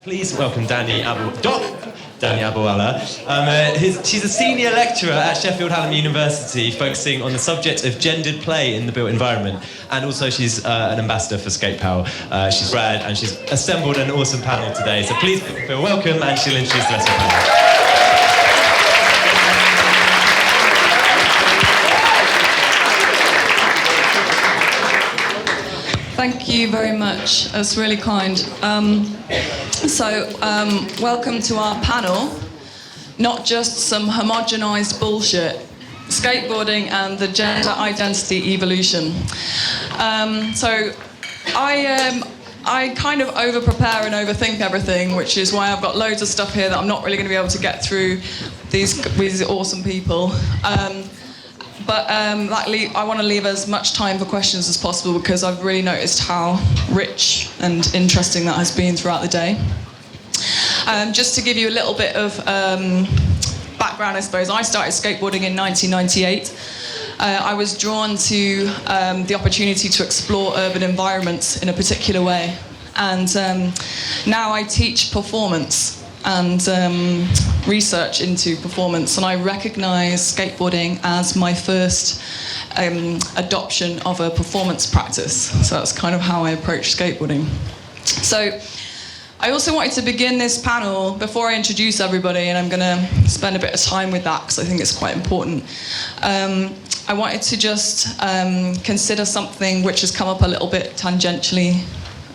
Please welcome Dani Abulhawa. She's a senior lecturer at Sheffield Hallam University, focusing on the subject of gendered play in the built environment, and also she's an ambassador for Skate Power. She's grad and she's assembled an awesome panel today. So please feel welcome, and she'll introduce the rest of the panel. Thank you very much. That's really kind. Welcome to our panel. Not just some homogenised bullshit. Skateboarding and the gender identity evolution. I kind of over-prepare and overthink everything, which is why I've got loads of stuff here that I'm not really going to be able to get through these awesome people. I want to leave as much time for questions as possible, because I've really noticed how rich and interesting that has been throughout the day. Just to give you a little bit of background, I suppose, I started skateboarding in 1998. I was drawn to the opportunity to explore urban environments in a particular way. And now I teach performance and research into performance, and I recognise skateboarding as my first adoption of a performance practice. So that's kind of how I approach skateboarding. So I also wanted to begin this panel, before I introduce everybody, and I'm going to spend a bit of time with that because I think it's quite important. I wanted to just consider something which has come up a little bit tangentially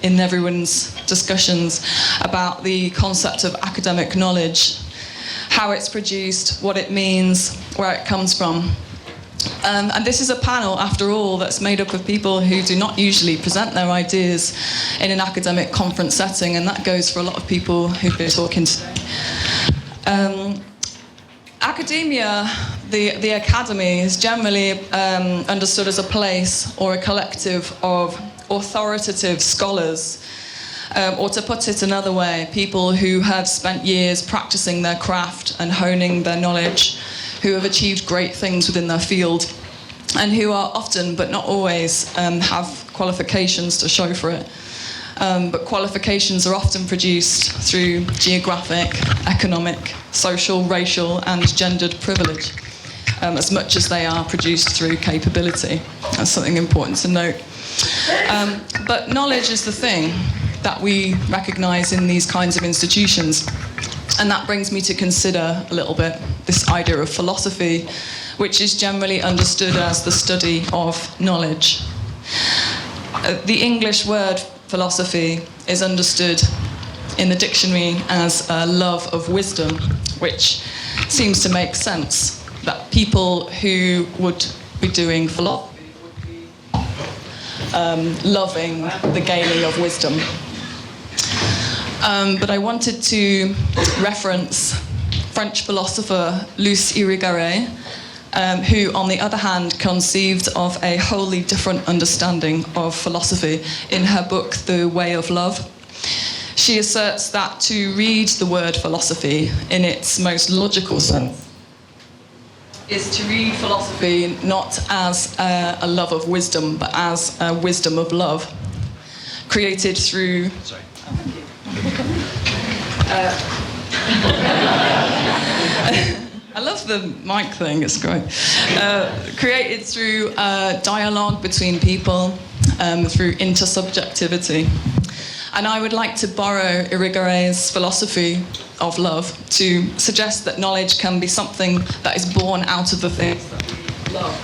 in everyone's discussions about the concept of academic knowledge, how it's produced, what it means, where it comes from. And this is a panel, after all, that's made up of people who do not usually present their ideas in an academic conference setting, and that goes for a lot of people who've been talking today. Academia, the academy, is generally understood as a place or a collective of authoritative scholars, or to put it another way, people who have spent years practicing their craft and honing their knowledge, who have achieved great things within their field, and who are often, but not always, have qualifications to show for it. But qualifications are often produced through geographic, economic, social, racial, and gendered privilege, as much as they are produced through capability. That's something important to note. But knowledge is the thing that we recognise in these kinds of institutions. And that brings me to consider a little bit this idea of philosophy, which is generally understood as the study of knowledge. The English word philosophy is understood in the dictionary as a love of wisdom, which seems to make sense, that people who would be doing philosophy loving the gaining of wisdom. But I wanted to reference French philosopher Luce Irigaray, who, on the other hand, conceived of a wholly different understanding of philosophy in her book, The Way of Love. She asserts that to read the word philosophy in its most logical sense is to read philosophy not as a love of wisdom, but as a wisdom of love, created through... Sorry. I love the mic thing, it's great. Created through dialogue between people, through intersubjectivity. And I would like to borrow Irigaray's philosophy of love to suggest that knowledge can be something that is born out of the things that we love.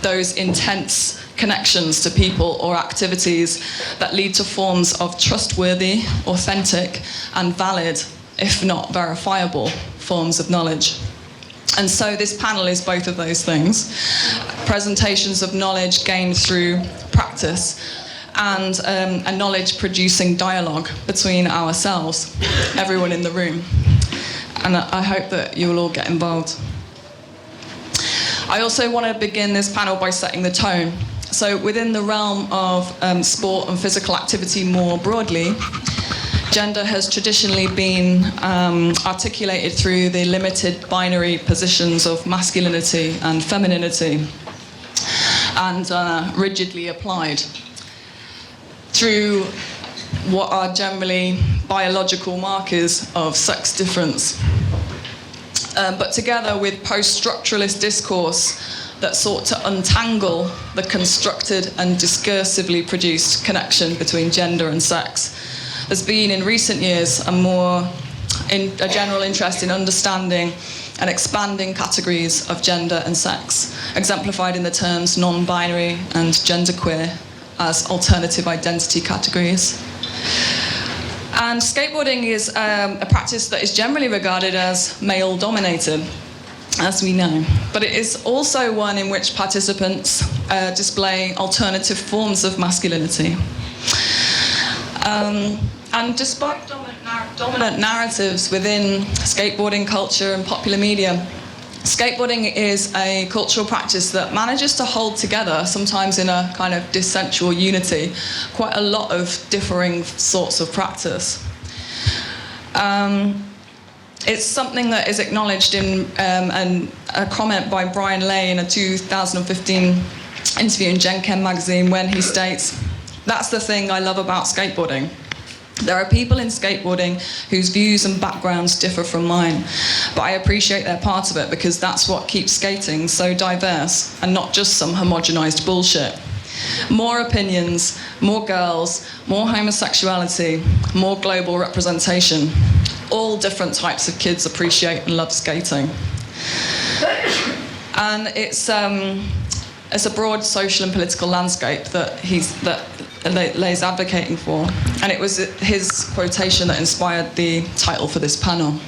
Those intense connections to people or activities that lead to forms of trustworthy, authentic, and valid, if not verifiable, forms of knowledge. And so this panel is both of those things. Presentations of knowledge gained through practice, and a knowledge-producing dialogue between ourselves, everyone in the room. And I hope that you will all get involved. I also want to begin this panel by setting the tone. So within the realm of sport and physical activity more broadly, gender has traditionally been articulated through the limited binary positions of masculinity and femininity, and rigidly applied through what are generally biological markers of sex difference. But together with post-structuralist discourse that sought to untangle the constructed and discursively produced connection between gender and sex, there's been in recent years a general interest in understanding and expanding categories of gender and sex, exemplified in the terms non-binary and genderqueer as alternative identity categories. And skateboarding is a practice that is generally regarded as male-dominated, as we know. But it is also one in which participants display alternative forms of masculinity. And despite dominant narratives within skateboarding culture and popular media, skateboarding is a cultural practice that manages to hold together, sometimes in a kind of dissensual unity, quite a lot of differing sorts of practice. It's something that is acknowledged in a comment by Brian Lay in a 2015 interview in Gen Chem magazine, when he states, "That's the thing I love about skateboarding. There are people in skateboarding whose views and backgrounds differ from mine, but I appreciate they're part of it because that's what keeps skating so diverse and not just some homogenised bullshit. More opinions, more girls, more homosexuality, more global representation. All different types of kids appreciate and love skating." And it's a broad social and political landscape that Lay's advocating for, and it was his quotation that inspired the title for this panel.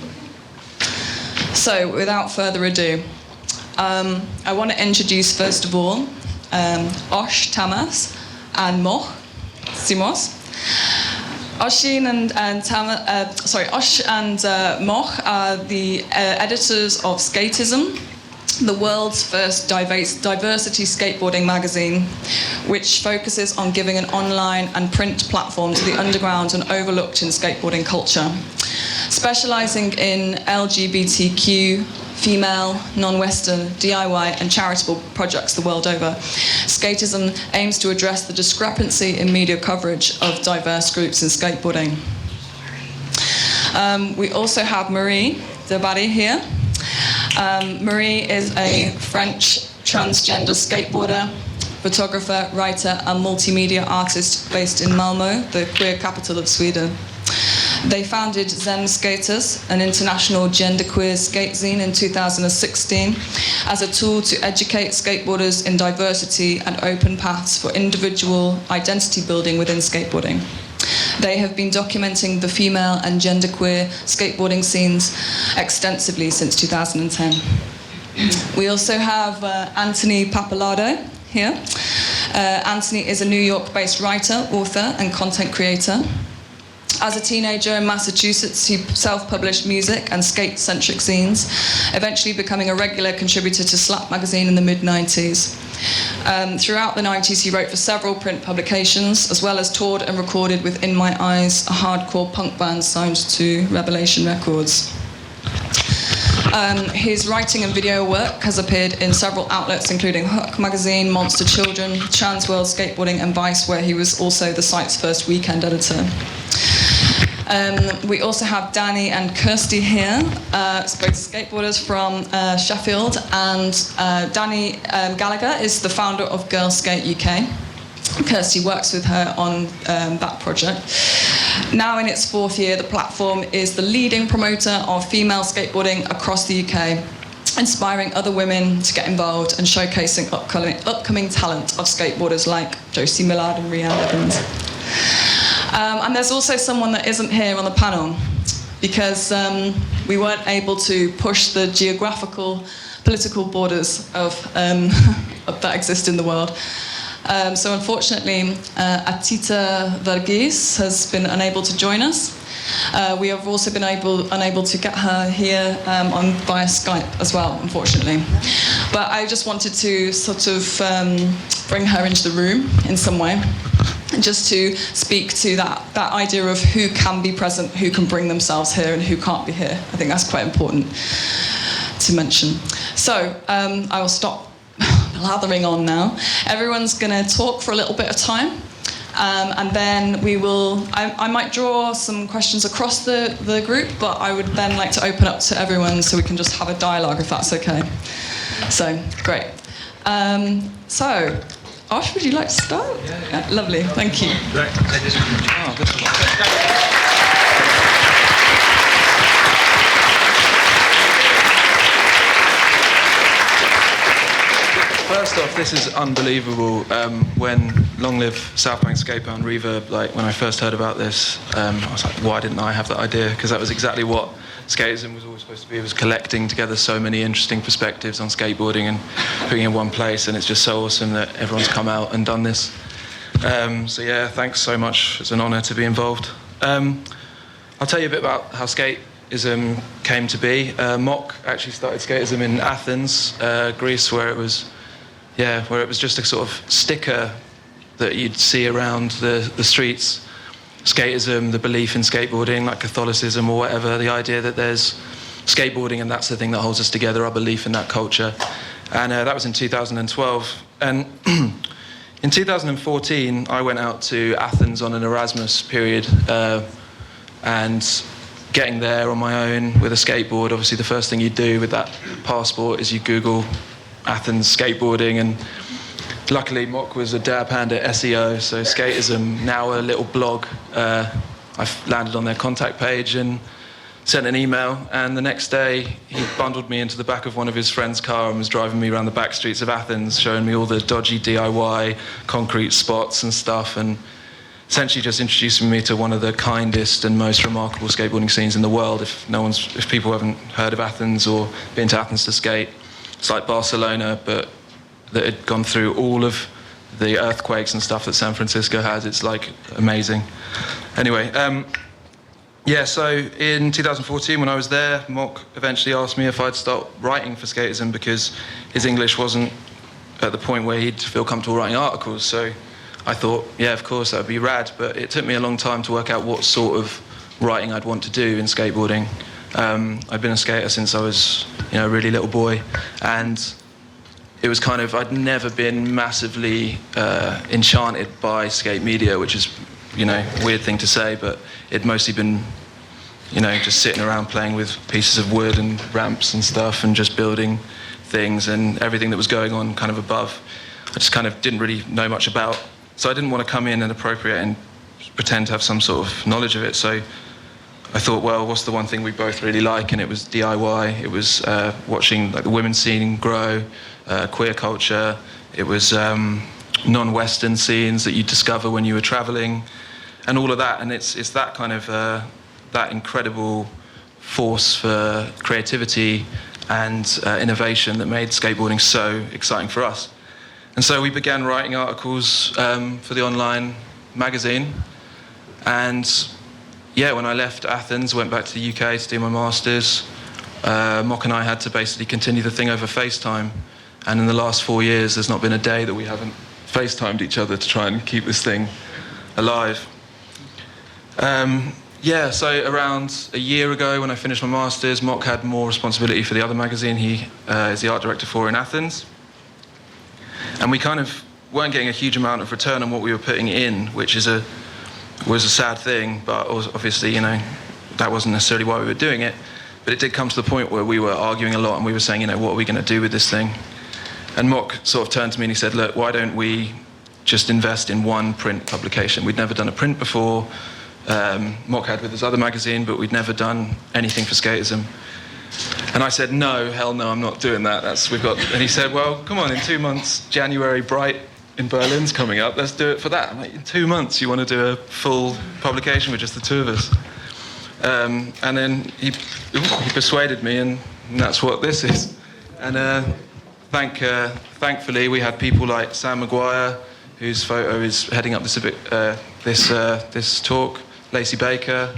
So, without further ado, I want to introduce first of all Oisin, Tammas, and Moch, Simos. Oisin and Moch are the editors of Skateism, the world's first diversity skateboarding magazine, which focuses on giving an online and print platform to the underground and overlooked in skateboarding culture. Specialising in LGBTQ, female, non-Western, DIY and charitable projects the world over, Skateism aims to address the discrepancy in media coverage of diverse groups in skateboarding. We also have Marie Dabbadie here. Marie is a French transgender skateboarder, photographer, writer and multimedia artist based in Malmö, the queer capital of Sweden. They founded Zen Skaters, an international genderqueer skate zine, in 2016 as a tool to educate skateboarders in diversity and open paths for individual identity building within skateboarding. They have been documenting the female and genderqueer skateboarding scenes extensively since 2010. We also have Anthony Pappalardo here. Anthony is a New York-based writer, author, and content creator. As a teenager in Massachusetts, he self-published music and skate-centric zines, eventually becoming a regular contributor to Slap magazine in the mid-90s. Throughout the 90s, he wrote for several print publications, as well as toured and recorded with In My Eyes, a hardcore punk band signed to Revelation Records. His writing and video work has appeared in several outlets, including Hook magazine, Monster Children, Trans World Skateboarding, and Vice, where he was also the site's first weekend editor. We also have Dani and Kirsty here, both skateboarders from Sheffield, and Dani Gallagher is the founder of Girl Skate UK. Kirsty works with her on that project. Now in its fourth year, the platform is the leading promoter of female skateboarding across the UK, inspiring other women to get involved and showcasing upcoming talent of skateboarders like Josie Millard and Rhiannon Evans. And there's also someone that isn't here on the panel because we weren't able to push the geographical, political borders of that exist in the world. So unfortunately, Atita Verghese has been unable to join us. We have also been unable to get her here via Skype as well, unfortunately. But I just wanted to sort of bring her into the room in some way, just to speak to that idea of who can be present, who can bring themselves here, and who can't be here. I think that's quite important to mention. So I will stop blathering on now. Everyone's going to talk for a little bit of time, And then we will, I might draw some questions across the group, but I would then like to open up to everyone so we can just have a dialogue, if that's okay. So, great. So, Ash, would you like to start? Yeah, lovely, thank you. First off, this is unbelievable. When Long Live South Bank Skatebound and Reverb, like when I first heard about this, I was like, why didn't I have that idea? Because that was exactly what Skateism was always supposed to be. It was collecting together so many interesting perspectives on skateboarding and putting it in one place, and it's just so awesome that everyone's come out and done this. So yeah, thanks so much. It's an honour to be involved. I'll tell you a bit about how Skateism came to be. Moch actually started Skateism in Athens, Greece, where it was just a sort of sticker that you'd see around the streets. Skateism, the belief in skateboarding, like Catholicism or whatever, the idea that there's skateboarding and that's the thing that holds us together, our belief in that culture. And that was in 2012. And in 2014, I went out to Athens on an Erasmus period, and getting there on my own with a skateboard, obviously the first thing you do with that passport is you Google Athens skateboarding, and luckily Moch was a dab hand at SEO, so Skateism, now a little blog. I've landed on their contact page and sent an email, and the next day he bundled me into the back of one of his friend's car and was driving me around the back streets of Athens, showing me all the dodgy DIY concrete spots and stuff, and essentially just introducing me to one of the kindest and most remarkable skateboarding scenes in the world. If people haven't heard of Athens or been to Athens to skate, it's like Barcelona, but that had gone through all of the earthquakes and stuff that San Francisco has. It's like amazing. Anyway, so in 2014 when I was there, Moch eventually asked me if I'd start writing for Skateism because his English wasn't at the point where he'd feel comfortable writing articles. So I thought, yeah, of course, that would be rad, but it took me a long time to work out what sort of writing I'd want to do in skateboarding. I'd been a skater since I was, a really little boy, and it was kind of, I'd never been massively enchanted by skate media, which is, a weird thing to say, but it'd mostly been, just sitting around playing with pieces of wood and ramps and stuff and just building things and everything that was going on kind of above. I just kind of didn't really know much about. So I didn't want to come in and appropriate and pretend to have some sort of knowledge of it. So I thought, well, what's the one thing we both really like? And it was DIY. It was watching like the women's scene grow, queer culture. It was non-Western scenes that you discover when you were traveling, and all of that. And it's that kind of that incredible force for creativity and innovation that made skateboarding so exciting for us. And so we began writing articles for the online magazine. And yeah, when I left Athens, went back to the UK to do my master's, Moch and I had to basically continue the thing over FaceTime. And in the last 4 years, there's not been a day that we haven't FaceTimed each other to try and keep this thing alive. So around a year ago, when I finished my master's, Moch had more responsibility for the other magazine he is the art director for in Athens. And we kind of weren't getting a huge amount of return on what we were putting in, which was a sad thing, but obviously, that wasn't necessarily why we were doing it. But it did come to the point where we were arguing a lot and we were saying, what are we going to do with this thing? And Moch sort of turned to me and he said, look, why don't we just invest in one print publication? We'd never done a print before. Moch had with his other magazine, but we'd never done anything for Skateism. And I said, no, hell no, I'm not doing that. And he said, well, come on, in 2 months, January Bright in Berlin's coming up, let's do it for that. I'm like, in 2 months, you want to do a full publication with just the two of us? And then he persuaded me, and that's what this is. And thankfully, we had people like Sam Maguire, whose photo is heading up this talk, Lacey Baker,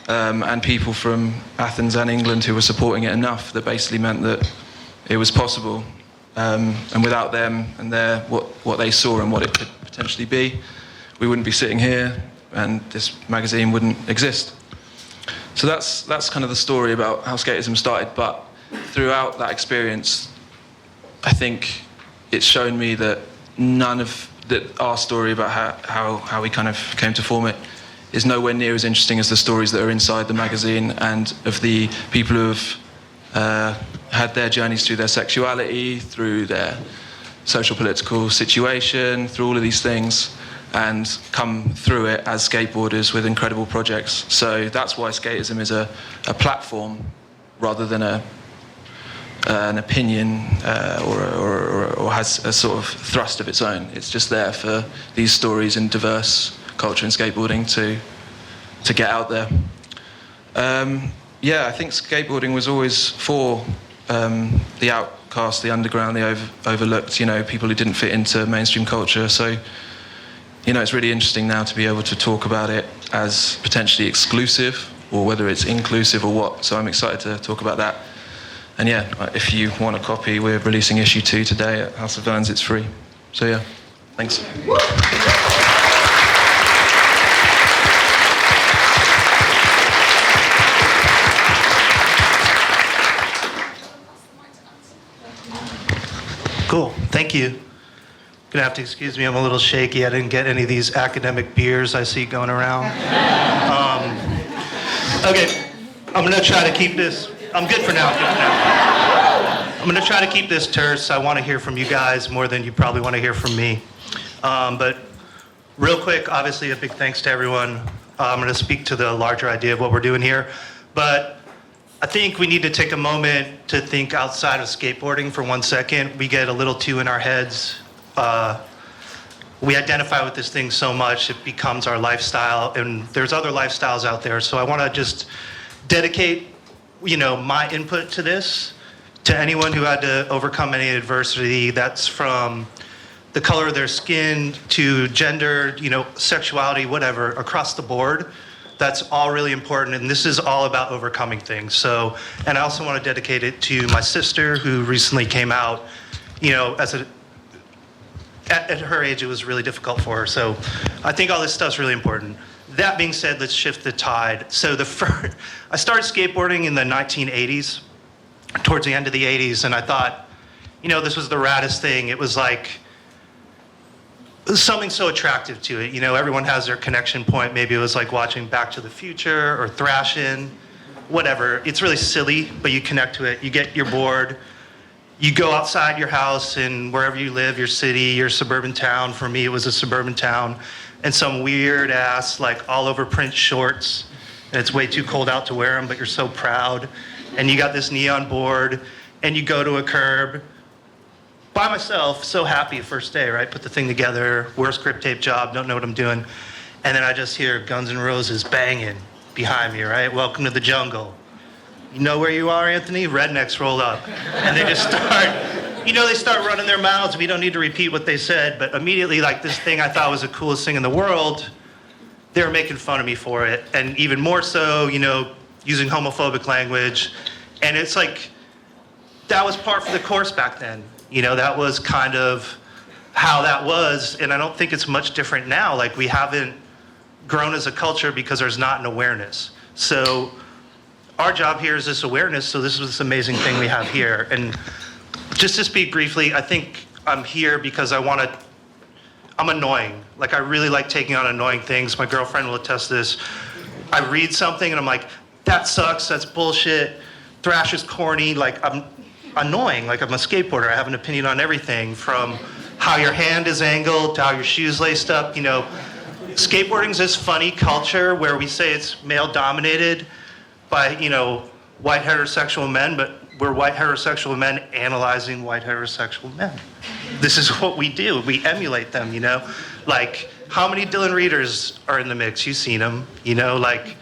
and people from Athens and England who were supporting it enough that basically meant that it was possible. And without them and what they saw and what it could potentially be, we wouldn't be sitting here and this magazine wouldn't exist. So that's kind of the story about how Skateism started. But throughout that experience, I think it's shown me that none of that our story about how we kind of came to form it is nowhere near as interesting as the stories that are inside the magazine and of the people who have had their journeys through their sexuality, through their social political situation, through all of these things, and come through it as skateboarders with incredible projects. So that's why Skateism is a platform rather than an opinion or has a sort of thrust of its own. It's just there for these stories in diverse culture and skateboarding to get out there. I think skateboarding was always for the outcast, the underground, the overlooked, people who didn't fit into mainstream culture. So, it's really interesting now to be able to talk about it as potentially exclusive, or whether it's inclusive or what. So I'm excited to talk about that. And if you want a copy, we're releasing issue 2 today at House of Vans. It's free. So thanks. Cool, thank you. Gonna have to excuse me, I'm a little shaky. I didn't get any of these academic beers I see going around. Okay, I'm gonna try to keep this, I'm good for now, I'm gonna try to keep this terse. I wanna hear from you guys more than you probably wanna hear from me. But real quick, obviously a big thanks to everyone. I'm gonna speak to the larger idea of what we're doing here. But I think we need to take a moment to think outside of skateboarding for 1 second. We get a little too in our heads. We identify with this thing so much, it becomes our lifestyle, and there's other lifestyles out there. So I want to just dedicate, my input to this, to anyone who had to overcome any adversity. That's from the color of their skin to gender, sexuality, whatever, across the board. That's all really important, and this is all about overcoming things. So, and I also want to dedicate it to my sister, who recently came out, at her age, it was really difficult for her. So I think all this stuff's really important. That being said, let's shift the tide. So I started skateboarding in the 1980s, towards the end of the 80s, and I thought, this was the raddest thing. It was like, there's something so attractive to it. Everyone has their connection point. Maybe it was like watching Back to the Future or Thrashin', whatever. It's really silly, but you connect to it. You get your board. You go outside your house and wherever you live, your city, your suburban town. For me, it was a suburban town. And some weird ass, like all over print shorts. And it's way too cold out to wear them, but you're so proud. And you got this neon board and you go to a curb. By myself, so happy first day, right? Put the thing together, worst grip tape job, don't know what I'm doing. And then I just hear Guns N' Roses banging behind me, right? Welcome to the jungle. You know where you are, Anthony? Rednecks roll up. And they just start, they start running their mouths. We don't need to repeat what they said, but immediately, like this thing I thought was the coolest thing in the world, they were making fun of me for it. And even more so, using homophobic language. And it's like, that was par for the course back then. That was kind of how that was, and I don't think it's much different now. Like, we haven't grown as a culture because there's not an awareness. So our job here is this awareness, so this is this amazing thing we have here. And just to speak briefly, I think I'm here because I'm annoying. Like, I really like taking on annoying things. My girlfriend will attest to this. I read something and I'm like, that sucks, that's bullshit, thrash is corny, like I'm annoying, like I'm a skateboarder. I have an opinion on everything, from how your hand is angled to how your shoes laced up. Skateboarding's this funny culture where we say it's male dominated by, white heterosexual men, but we're white heterosexual men analyzing white heterosexual men. This is what we do. We emulate them, Like, how many Dylan Readers are in the mix? You've seen them, like,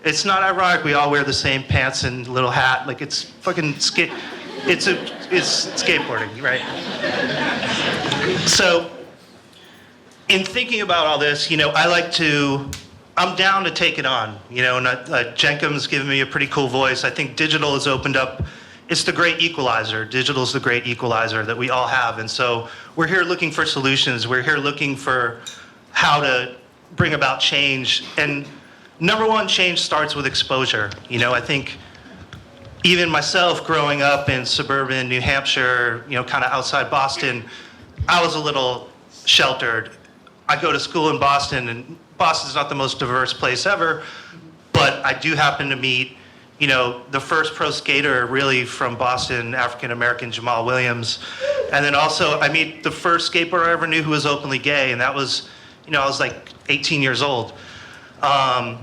it's not ironic we all wear the same pants and little hat. Like, it's fucking it's skateboarding, right? So, in thinking about all this, I'm down to take it on, and Jenkum's given me a pretty cool voice. I think digital has opened up, it's the great equalizer. Digital is the great equalizer that we all have. And so we're here looking for solutions. We're here looking for how to bring about change. And number one, change starts with exposure. I think even myself growing up in suburban New Hampshire, kind of outside Boston, I was a little sheltered. I go to school in Boston, and Boston's not the most diverse place ever, but I do happen to meet, you know, the first pro skater really from Boston, African-American Jamal Williams. And then also I meet the first skateboarder I ever knew who was openly gay, and that was, you know, I was like 18 years old. And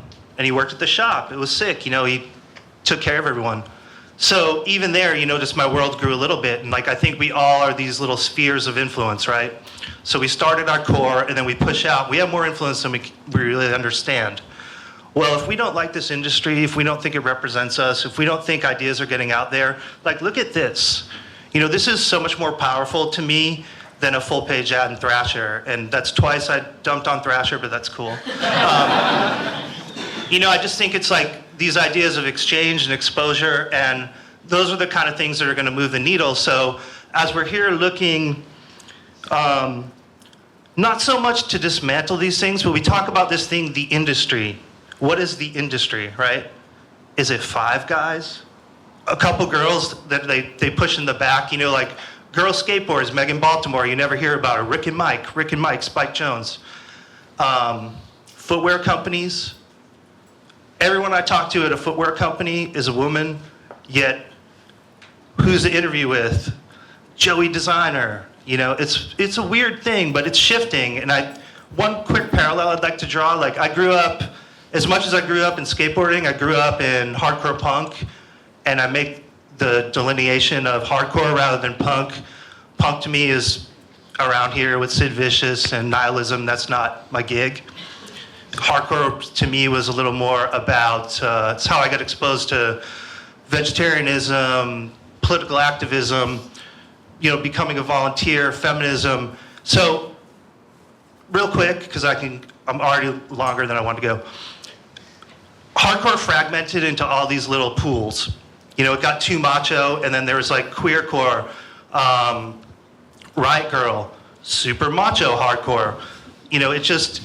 he worked at the shop. It was sick, you know, he took care of everyone. So even there, you know, just my world grew a little bit, and like I think we all are these little spheres of influence, right? So we start at our core, and then we push out. We have more influence than we really understand. Well, if we don't like this industry, if we don't think it represents us, if we don't think ideas are getting out there, like look at this. You know, this is so much more powerful to me than a full-page ad in Thrasher, and that's twice I dumped on Thrasher, but that's cool. You know, I just think it's like these ideas of exchange and exposure, and those are the kind of things that are going to move the needle. So as we're here looking, not so much to dismantle these things, but we talk about this thing, the industry. What is the industry, right? Is it 5 guys? A couple girls that they push in the back, you know, like girl skateboarders, Megan Baltimore, you never hear about her. Rick and Mike, Spike Jones. Footwear companies. Everyone I talk to at a footwear company is a woman, yet who's the interview with? Joey Designer. You know, it's a weird thing, but it's shifting. And one quick parallel I'd like to draw, like I grew up, as much as I grew up in skateboarding, I grew up in hardcore punk, and I make the delineation of hardcore rather than punk. Punk to me is around here with Sid Vicious and nihilism. That's not my gig. Hardcore to me was a little more about, it's how I got exposed to vegetarianism, political activism, you know, becoming a volunteer, feminism. So real quick, because I'm already longer than I want to go. Hardcore fragmented into all these little pools. You know, it got too macho, and then there was like queercore, riot girl, super macho hardcore. You know, it just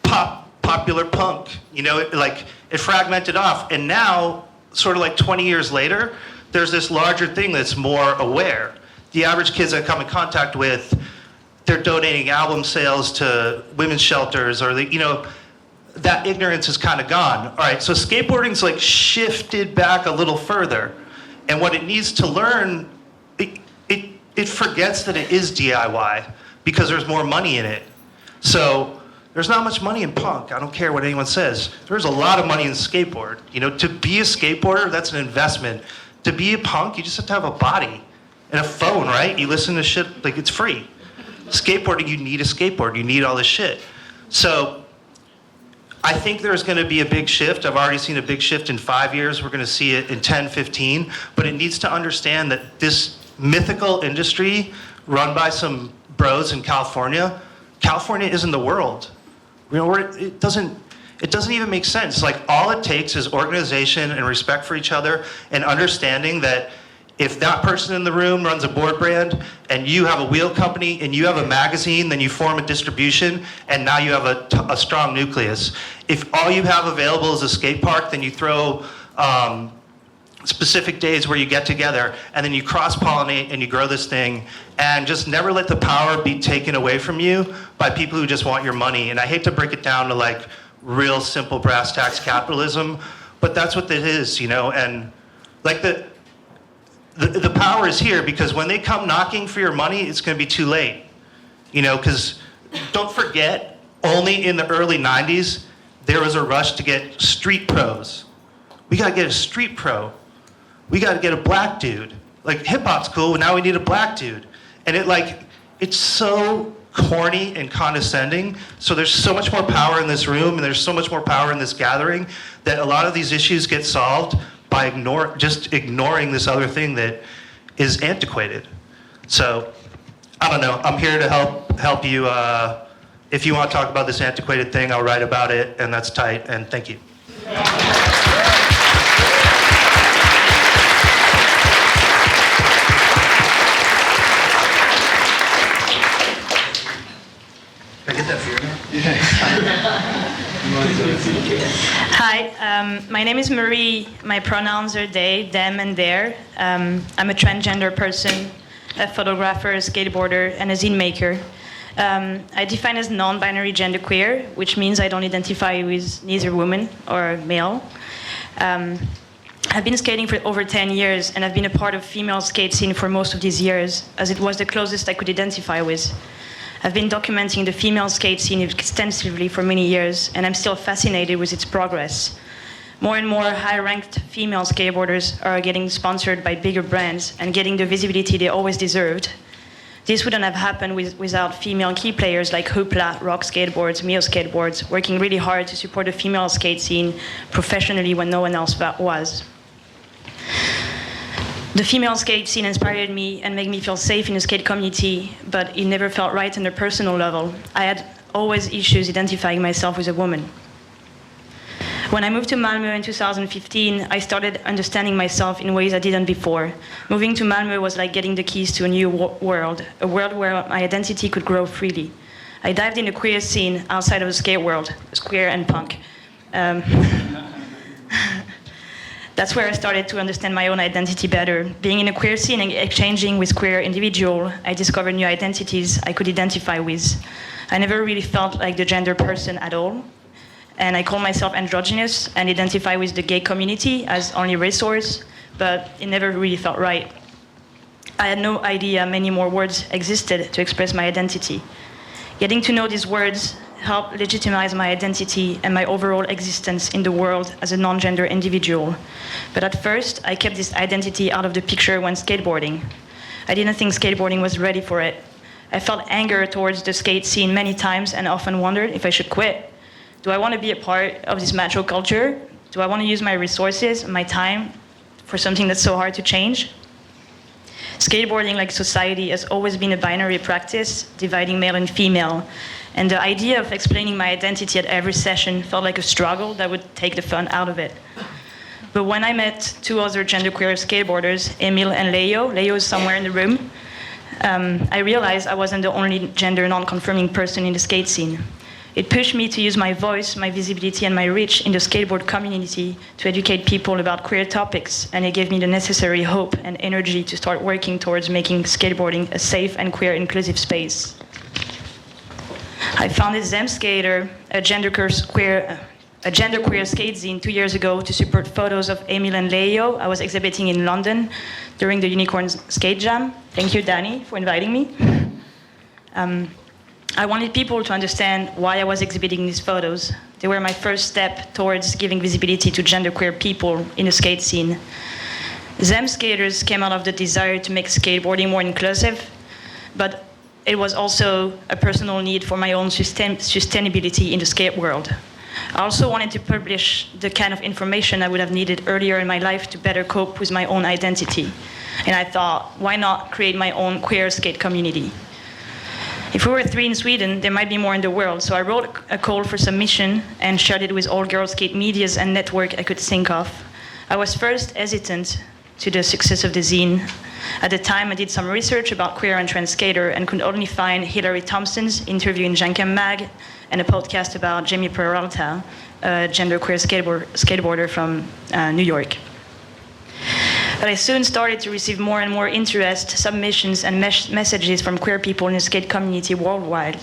popular punk. You know, it fragmented off, and now, sort of like 20 years later, there's this larger thing that's more aware. The average kids I come in contact with, they're donating album sales to women's shelters, or you know, that ignorance is kind of gone. All right, so skateboarding's like shifted back a little further, and what it needs to learn, it forgets that it is DIY because there's more money in it. So there's not much money in punk. I don't care what anyone says. There's a lot of money in skateboard. You know, to be a skateboarder, that's an investment. To be a punk, you just have to have a body and a phone, right? You listen to shit, like it's free. Skateboarding, you need a skateboard. You need all this shit. So I think there's going to be a big shift. I've already seen a big shift in 5 years. We're going to see it in 10, 15. But it needs to understand that this mythical industry run by some bros in California isn't the world. You know, it doesn't even make sense. Like, all it takes is organization and respect for each other and understanding that if that person in the room runs a board brand and you have a wheel company and you have a magazine, then you form a distribution, and now you have a strong nucleus. If all you have available is a skate park, then you throw specific days where you get together, and then you cross-pollinate and you grow this thing, and just never let the power be taken away from you by people who just want your money. And I hate to break it down to like real simple brass tacks capitalism, but that's what it is, you know. And like the power is here, because when they come knocking for your money, it's going to be too late, you know. Because don't forget, only in the early 90s there was a rush to get street pros. We got to get a street pro. We got to get a black dude. Like, hip-hop's cool, now we need a black dude. And it's so corny and condescending. So there's so much more power in this room, and there's so much more power in this gathering, that a lot of these issues get solved by just ignoring this other thing that is antiquated. So, I don't know, I'm here to help you. If you want to talk about this antiquated thing, I'll write about it, and that's tight, and thank you. Can I get that for you? Hi, my name is Marie. My pronouns are they, them, and their. I'm a transgender person, a photographer, a skateboarder, and a zine maker. I define as non-binary genderqueer, which means I don't identify with neither woman or male. I've been skating for over 10 years, and I've been a part of female skate scene for most of these years, as it was the closest I could identify with. I've been documenting the female skate scene extensively for many years, and I'm still fascinated with its progress. More and more high-ranked female skateboarders are getting sponsored by bigger brands and getting the visibility they always deserved. This wouldn't have happened without female key players like Hoopla, Rock Skateboards, Mio Skateboards, working really hard to support the female skate scene professionally when no one else was. The female skate scene inspired me and made me feel safe in the skate community, but it never felt right on a personal level. I had always issues identifying myself as a woman. When I moved to Malmö in 2015, I started understanding myself in ways I didn't before. Moving to Malmö was like getting the keys to a new world, a world where my identity could grow freely. I dived in the queer scene outside of the skate world, queer and punk. That's where I started to understand my own identity better. Being in a queer scene and exchanging with queer individuals, I discovered new identities I could identify with. I never really felt like the gender person at all. And I call myself androgynous and identify with the gay community as only resource, but it never really felt right. I had no idea many more words existed to express my identity. Getting to know these words helped legitimize my identity and my overall existence in the world as a non-gender individual. But at first, I kept this identity out of the picture when skateboarding. I didn't think skateboarding was ready for it. I felt anger towards the skate scene many times and often wondered if I should quit. Do I want to be a part of this macho culture? Do I want to use my resources, my time, for something that's so hard to change? Skateboarding, like society, has always been a binary practice, dividing male and female. And the idea of explaining my identity at every session felt like a struggle that would take the fun out of it. But when I met two other genderqueer skateboarders, Emil and Leo is somewhere in the room, I realized I wasn't the only gender non-conforming person in the skate scene. It pushed me to use my voice, my visibility, and my reach in the skateboard community to educate people about queer topics, and it gave me the necessary hope and energy to start working towards making skateboarding a safe and queer inclusive space. I founded Zemskater, a genderqueer skate zine 2 years ago to support photos of Emil and Leo. I was exhibiting in London during the Unicorn Skate Jam. Thank you, Dani, for inviting me. I wanted people to understand why I was exhibiting these photos. They were my first step towards giving visibility to genderqueer people in the skate scene. Zemskaters came out of the desire to make skateboarding more inclusive, but it was also a personal need for my own sustainability in the skate world. I also wanted to publish the kind of information I would have needed earlier in my life to better cope with my own identity. And I thought, why not create my own queer skate community? If we were 3 in Sweden, there might be more in the world. So I wrote a call for submission and shared it with all girl skate medias and network I could think of. I was first hesitant to the success of the zine. At the time, I did some research about queer and trans skater and could only find Hillary Thompson's interview in Jankem Mag and a podcast about Jamie Peralta, a genderqueer skateboarder from New York. But I soon started to receive more and more interest, submissions, and messages from queer people in the skate community worldwide.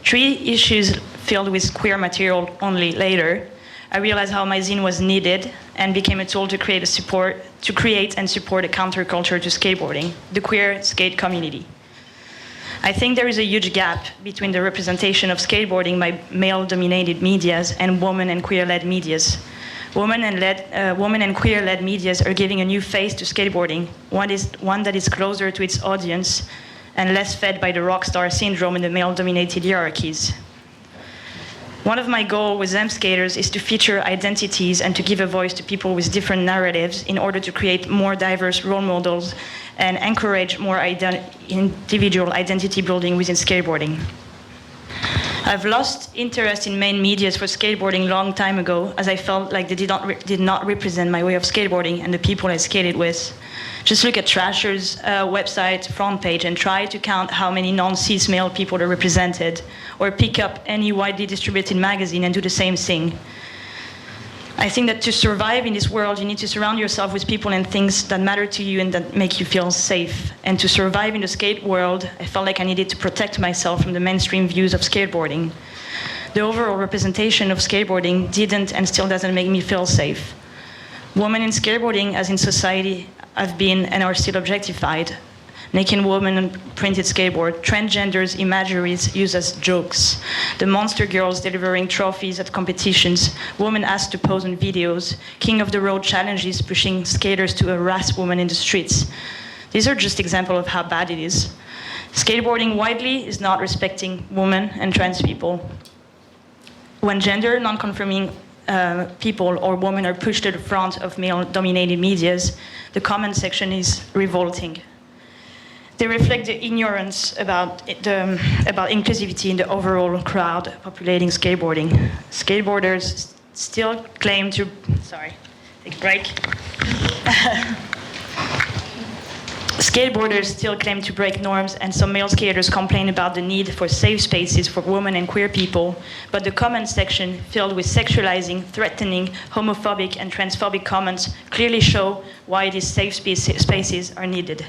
3 issues filled with queer material only later, I realized how my zine was needed and became a tool to create and support a counterculture to skateboarding, the queer skate community. I think there is a huge gap between the representation of skateboarding by male-dominated medias and women and queer-led medias. Women and queer-led medias are giving a new face to skateboarding, one that is closer to its audience and less fed by the rock star syndrome in the male-dominated hierarchies. One of my goals with Zemskaters is to feature identities and to give a voice to people with different narratives in order to create more diverse role models and encourage more individual identity building within skateboarding. I've lost interest in main medias for skateboarding a long time ago, as I felt like they did not represent my way of skateboarding and the people I skated with. Just look at Trasher's website front page and try to count how many non-cis male people are represented, or pick up any widely distributed magazine and do the same thing. I think that to survive in this world, you need to surround yourself with people and things that matter to you and that make you feel safe. And to survive in the skate world, I felt like I needed to protect myself from the mainstream views of skateboarding. The overall representation of skateboarding didn't and still doesn't make me feel safe. Women in skateboarding, as in society, have been and are still objectified. Naked women on printed skateboard, transgenders imageries used as jokes, the monster girls delivering trophies at competitions, women asked to pose in videos, king of the road challenges pushing skaters to harass women in the streets. These are just examples of how bad it is. Skateboarding widely is not respecting women and trans people. When gender non-conforming people or women are pushed to the front of male-dominated medias, the comment section is revolting. They reflect the ignorance about inclusivity in the overall crowd populating skateboarding. Skateboarders still claim to... Sorry, take a break. Skateboarders still claim to break norms, and some male skaters complain about the need for safe spaces for women and queer people, but the comment section filled with sexualizing, threatening, homophobic and transphobic comments clearly show why these safe spaces are needed.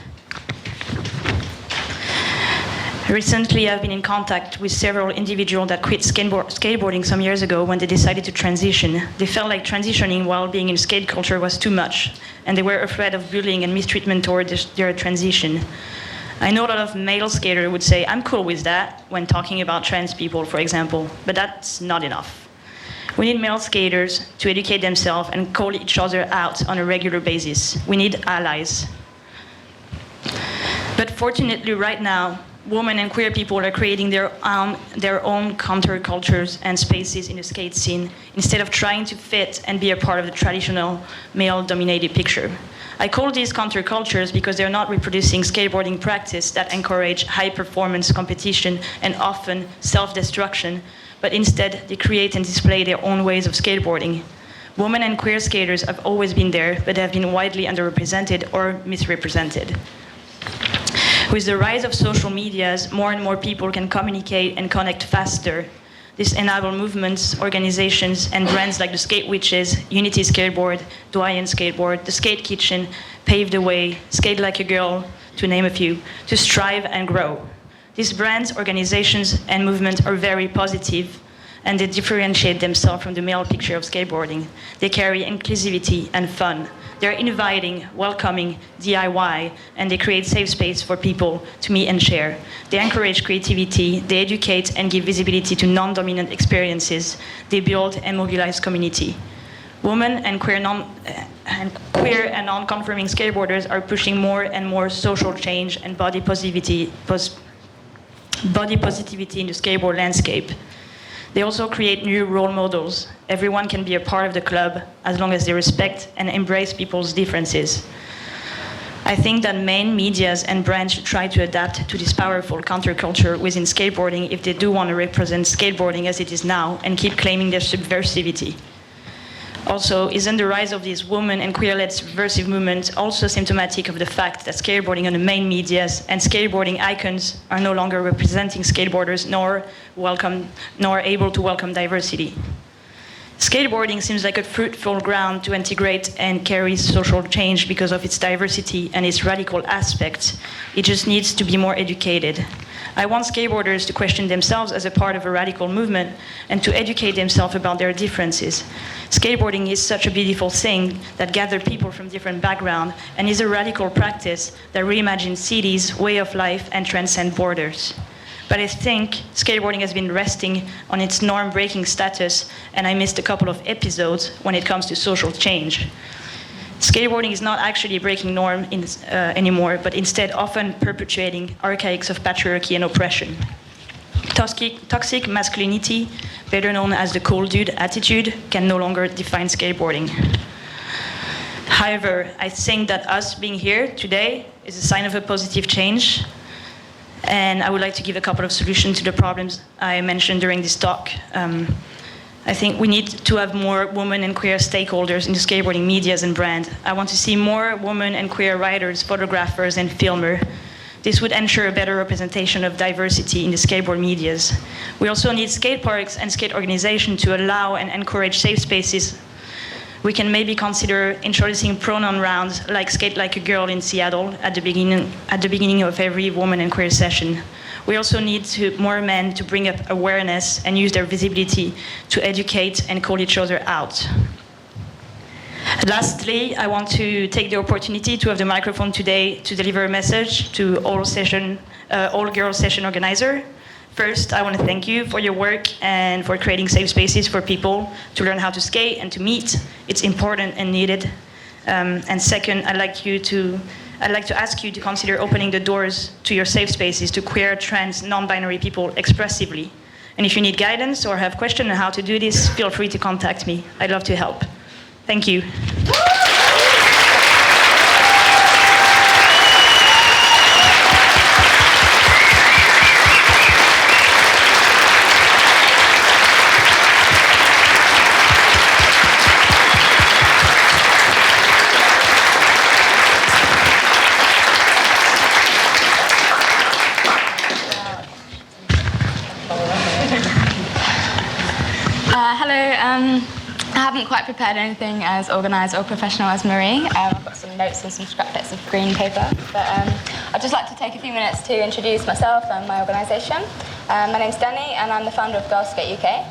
Recently, I've been in contact with several individuals that quit skateboarding some years ago when they decided to transition. They felt like transitioning while being in skate culture was too much, and they were afraid of bullying and mistreatment toward their transition. I know a lot of male skaters would say, I'm cool with that, when talking about trans people, for example, but that's not enough. We need male skaters to educate themselves and call each other out on a regular basis. We need allies. But fortunately, right now, women and queer people are creating their own countercultures and spaces in the skate scene instead of trying to fit and be a part of the traditional male-dominated picture. I call these countercultures because they're not reproducing skateboarding practice that encourage high-performance competition and often self-destruction, but instead they create and display their own ways of skateboarding. Women and queer skaters have always been there, but have been widely underrepresented or misrepresented. With the rise of social medias, more and more people can communicate and connect faster. This enables movements, organizations, and brands like the Skate Witches, Unity Skateboard, Doyen Skateboard, the Skate Kitchen, Pave the Way, Skate Like a Girl, to name a few, to strive and grow. These brands, organizations, and movements are very positive, and they differentiate themselves from the male picture of skateboarding. They carry inclusivity and fun. They're inviting, welcoming, DIY, and they create safe space for people to meet and share. They encourage creativity, they educate and give visibility to non-dominant experiences. They build and mobilize community. Women and queer and non-conforming skateboarders are pushing more and more social change and body positivity in the skateboard landscape. They also create new role models. Everyone can be a part of the club as long as they respect and embrace people's differences. I think that main medias and brands should try to adapt to this powerful counterculture within skateboarding if they do want to represent skateboarding as it is now and keep claiming their subversivity. Also, isn't the rise of these women and queer-led subversive movements also symptomatic of the fact that skateboarding on the main medias and skateboarding icons are no longer representing skateboarders nor able to welcome diversity? Skateboarding seems like a fruitful ground to integrate and carry social change because of its diversity and its radical aspects. It just needs to be more educated. I want skateboarders to question themselves as a part of a radical movement and to educate themselves about their differences. Skateboarding is such a beautiful thing that gathers people from different backgrounds and is a radical practice that reimagines cities, way of life, and transcends borders. But I think skateboarding has been resting on its norm-breaking status, and I missed a couple of episodes when it comes to social change. Skateboarding is not actually breaking norm anymore, but instead often perpetuating archaics of patriarchy and oppression. Toxic masculinity, better known as the cool dude attitude, can no longer define skateboarding. However, I think that us being here today is a sign of a positive change, and I would like to give a couple of solutions to the problems I mentioned during this talk. I think we need to have more women and queer stakeholders in the skateboarding medias and brand. I want to see more women and queer writers, photographers, and filmers. This would ensure a better representation of diversity in the skateboard medias. We also need skate parks and skate organizations to allow and encourage safe spaces We can maybe consider introducing pronoun rounds like Skate Like a Girl in Seattle at the beginning of every woman and queer session. We also need more men to bring up awareness and use their visibility to educate and call each other out. Lastly, I want to take the opportunity to have the microphone today to deliver a message to all girls session organizer. First, I want to thank you for your work and for creating safe spaces for people to learn how to skate and to meet. It's important and needed. And second, I'd like to ask you to consider opening the doors to your safe spaces to queer, trans, non-binary people expressively. And if you need guidance or have questions on how to do this, feel free to contact me. I'd love to help. Thank you. Hello. I haven't quite prepared anything as organised or professional as Marie. I've got some notes and some scrap bits of green paper. But I'd just like to take a few minutes to introduce myself and my organisation. My name's Dani and I'm the founder of Girls Skate UK.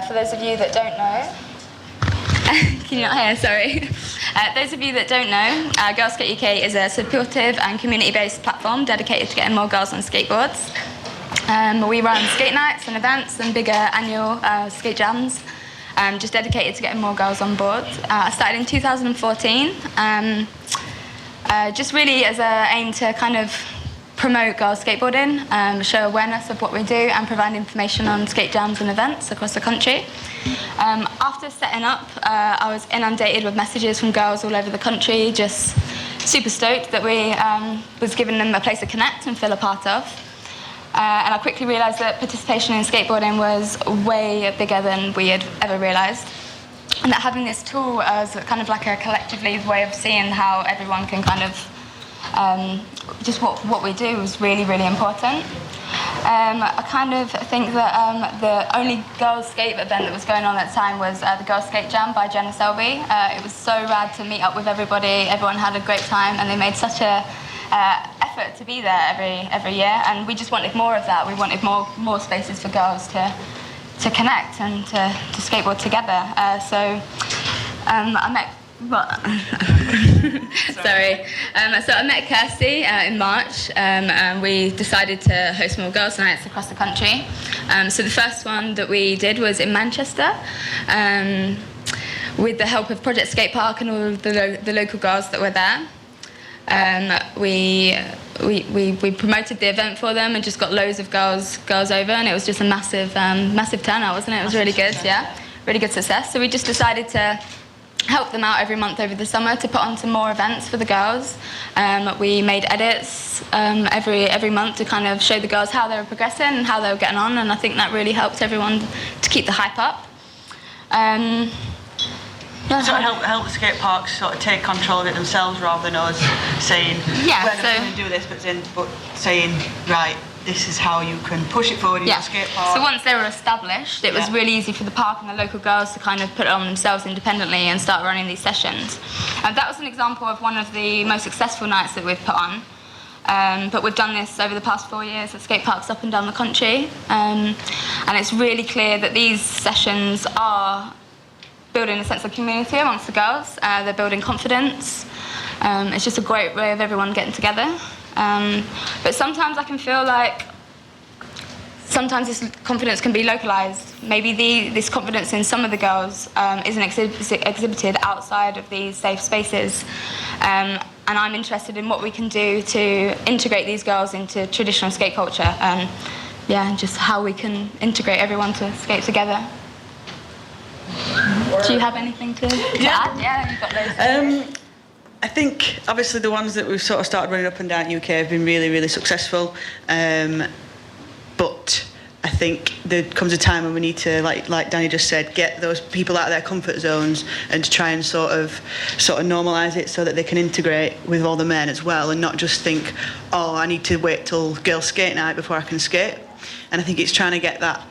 For those of you that don't know... Can you not hear? Sorry. Those of you that don't know, Girls Skate UK is a supportive and community-based platform dedicated to getting more girls on skateboards. We run skate nights and events and bigger annual skate jams. Just dedicated to getting more girls on board. I started in 2014, just really as an aim to kind of promote girls skateboarding, show awareness of what we do and provide information on skate jams and events across the country. After setting up, I was inundated with messages from girls all over the country, just super stoked that we was giving them a place to connect and feel a part of. And I quickly realised that participation in skateboarding was way bigger than we had ever realised. And that having this tool as kind of like a collectively way of seeing how everyone can kind of, just what we do was really, really important. I kind of think that the only girls' skate event that was going on at the time was the Girls Skate Jam by Jenna Selby. It was so rad to meet up with everybody. Everyone had a great time and they made such a effort to be there every year, and we just wanted more of that. We wanted more spaces for girls to connect and to skateboard together. So I met sorry. So I met Kirsty in March, and we decided to host more girls' nights across the country. So the first one that we did was in Manchester. With the help of Project Skate Park and all of the local girls that were there. We promoted the event for them and just got loads of girls over, and it was just a massive turnout, wasn't it? It was really good, yeah, really good success. So we just decided to help them out every month over the summer to put on some more events for the girls. We made edits every month to kind of show the girls how they were progressing and how they were getting on, and I think that really helped everyone to keep the hype up. So it help the skate parks sort of take control of it themselves rather than us saying, we're not going to do this, but saying, right, this is how you can push it forward in your skate park. So once they were established, it was really easy for the park and the local girls to kind of put it on themselves independently and start running these sessions. That was an example of one of the most successful nights that we've put on. But we've done this over the past 4 years at skate parks up and down the country. And it's really clear that these sessions are building a sense of community amongst the girls. They're building confidence. It's just a great way of everyone getting together. But sometimes I can feel like sometimes this confidence can be localised. Maybe this confidence in some of the girls isn't exhibited outside of these safe spaces. And I'm interested in what we can do to integrate these girls into traditional skate culture. Just how we can integrate everyone to skate together. Do you have anything to add? Yeah, you've got those. I think obviously the ones that we've sort of started running up and down UK have been really, really successful. But I think there comes a time when we need to, like Dani just said, get those people out of their comfort zones and to try and sort of normalise it so that they can integrate with all the men as well, and not just think, oh, I need to wait till girls' skate night before I can skate. And I think it's trying to get that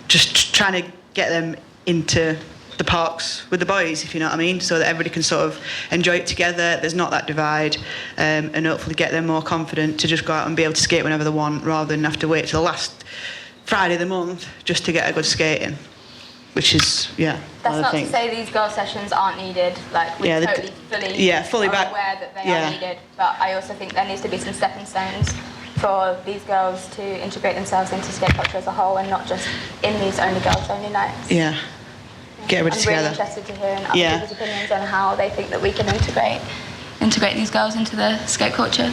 just trying to get them into the parks with the boys, if you know what I mean, so that everybody can sort of enjoy it together. There's not that divide, and hopefully get them more confident to just go out and be able to skate whenever they want, rather than have to wait till the last Friday of the month just to get a good skating, which is, That's not to say these girl sessions aren't needed. Like, we're fully back, aware that they are needed, but I also think there needs to be some stepping stones for these girls to integrate themselves into skate culture as a whole, and not just in these only girls only nights. Yeah. Get everybody together. I'm really interested to hear other people's opinions on how they think that we can integrate these girls into the skate culture.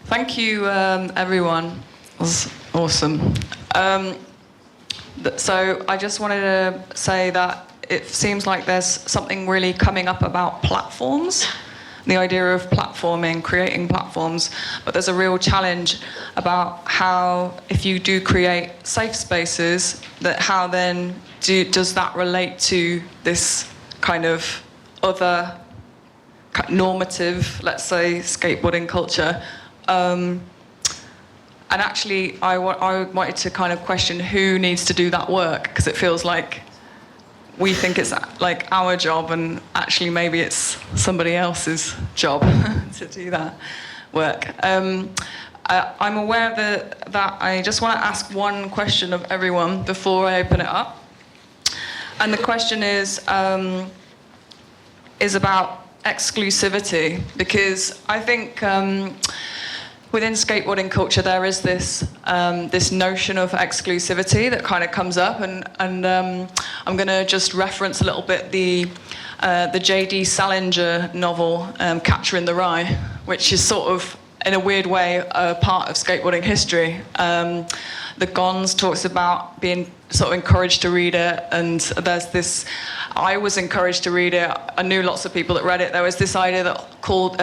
Thank you, everyone. It was awesome. So I just wanted to say that it seems like there's something really coming up about platforms, the idea of platforming, creating platforms, but there's a real challenge about how, if you do create safe spaces, that how then does that relate to this kind of other normative, let's say, skateboarding culture. And actually, I wanted to kind of question who needs to do that work, because it feels like we think it's like our job, and actually maybe it's somebody else's job to do that work. I'm aware that I just want to ask one question of everyone before I open it up. And the question is about exclusivity, because I think within skateboarding culture there is this this notion of exclusivity that kind of comes up, and I'm going to just reference a little bit the J.D. Salinger novel Catcher in the Rye, which is sort of in a weird way a part of skateboarding history. The Gons talks about being sort of encouraged to read it, and there's this. I was encouraged to read it. I knew lots of people that read it. There was this idea that called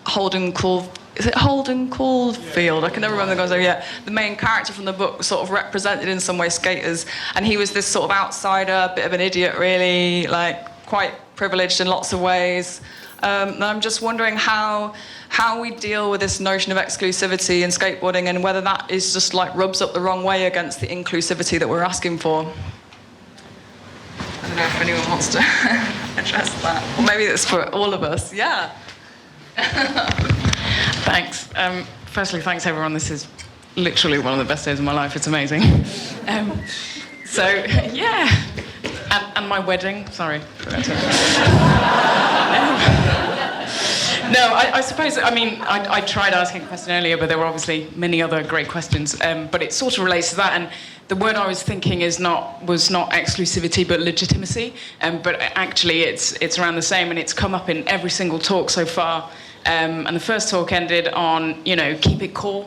Holden Caulfield? I can never remember the guy's name. Yeah, the main character from the book sort of represented in some way skaters, and he was this sort of outsider, bit of an idiot, really, like quite privileged in lots of ways. And I'm just wondering how we deal with this notion of exclusivity in skateboarding, and whether that is just like rubs up the wrong way against the inclusivity that we're asking for. I don't know if anyone wants to address that. Or maybe it's for all of us. Yeah. Thanks. Firstly, thanks everyone. This is literally one of the best days of my life. It's amazing. And my wedding. Sorry. No, I suppose, I mean, I tried asking a question earlier, but there were obviously many other great questions. But it sort of relates to that. And the word I was thinking was not exclusivity, but legitimacy. But actually, it's around the same, and it's come up in every single talk so far. And the first talk ended on, keep it core,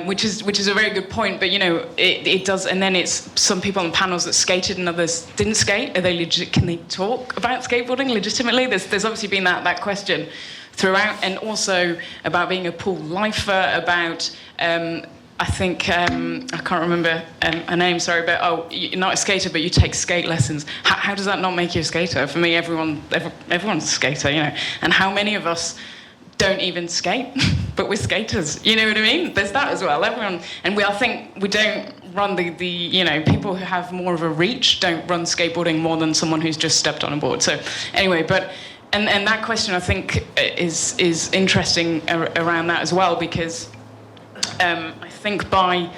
which is a very good point. But it does, and then it's some people on panels that skated and others didn't skate. Are they legit? Can they talk about skateboarding legitimately? There's obviously been that question throughout, and also about being a pool lifer, about I think I can't remember a name, sorry, but you're not a skater, but you take skate lessons. How does that not make you a skater? For me, everyone's a skater, And how many of us don't even skate, but we're skaters? You know what I mean? There's that as well. Everyone, and I think we don't run the people who have more of a reach don't run skateboarding more than someone who's just stepped on a board. So anyway, but. And that question, I think, is interesting around that as well, because I think I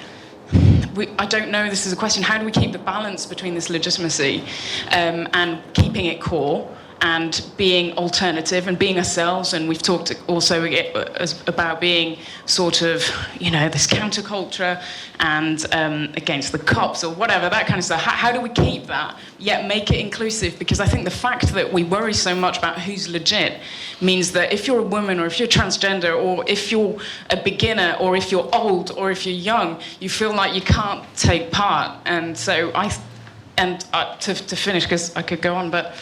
don't know, this is a question, how do we keep the balance between this legitimacy and keeping it core and being alternative and being ourselves? And we've talked also about being sort of, this counterculture and against the cops or whatever, that kind of stuff. How do we keep that, yet make it inclusive? Because I think the fact that we worry so much about who's legit means that if you're a woman, or if you're transgender, or if you're a beginner, or if you're old, or if you're young, you feel like you can't take part. And so to finish, because I could go on, but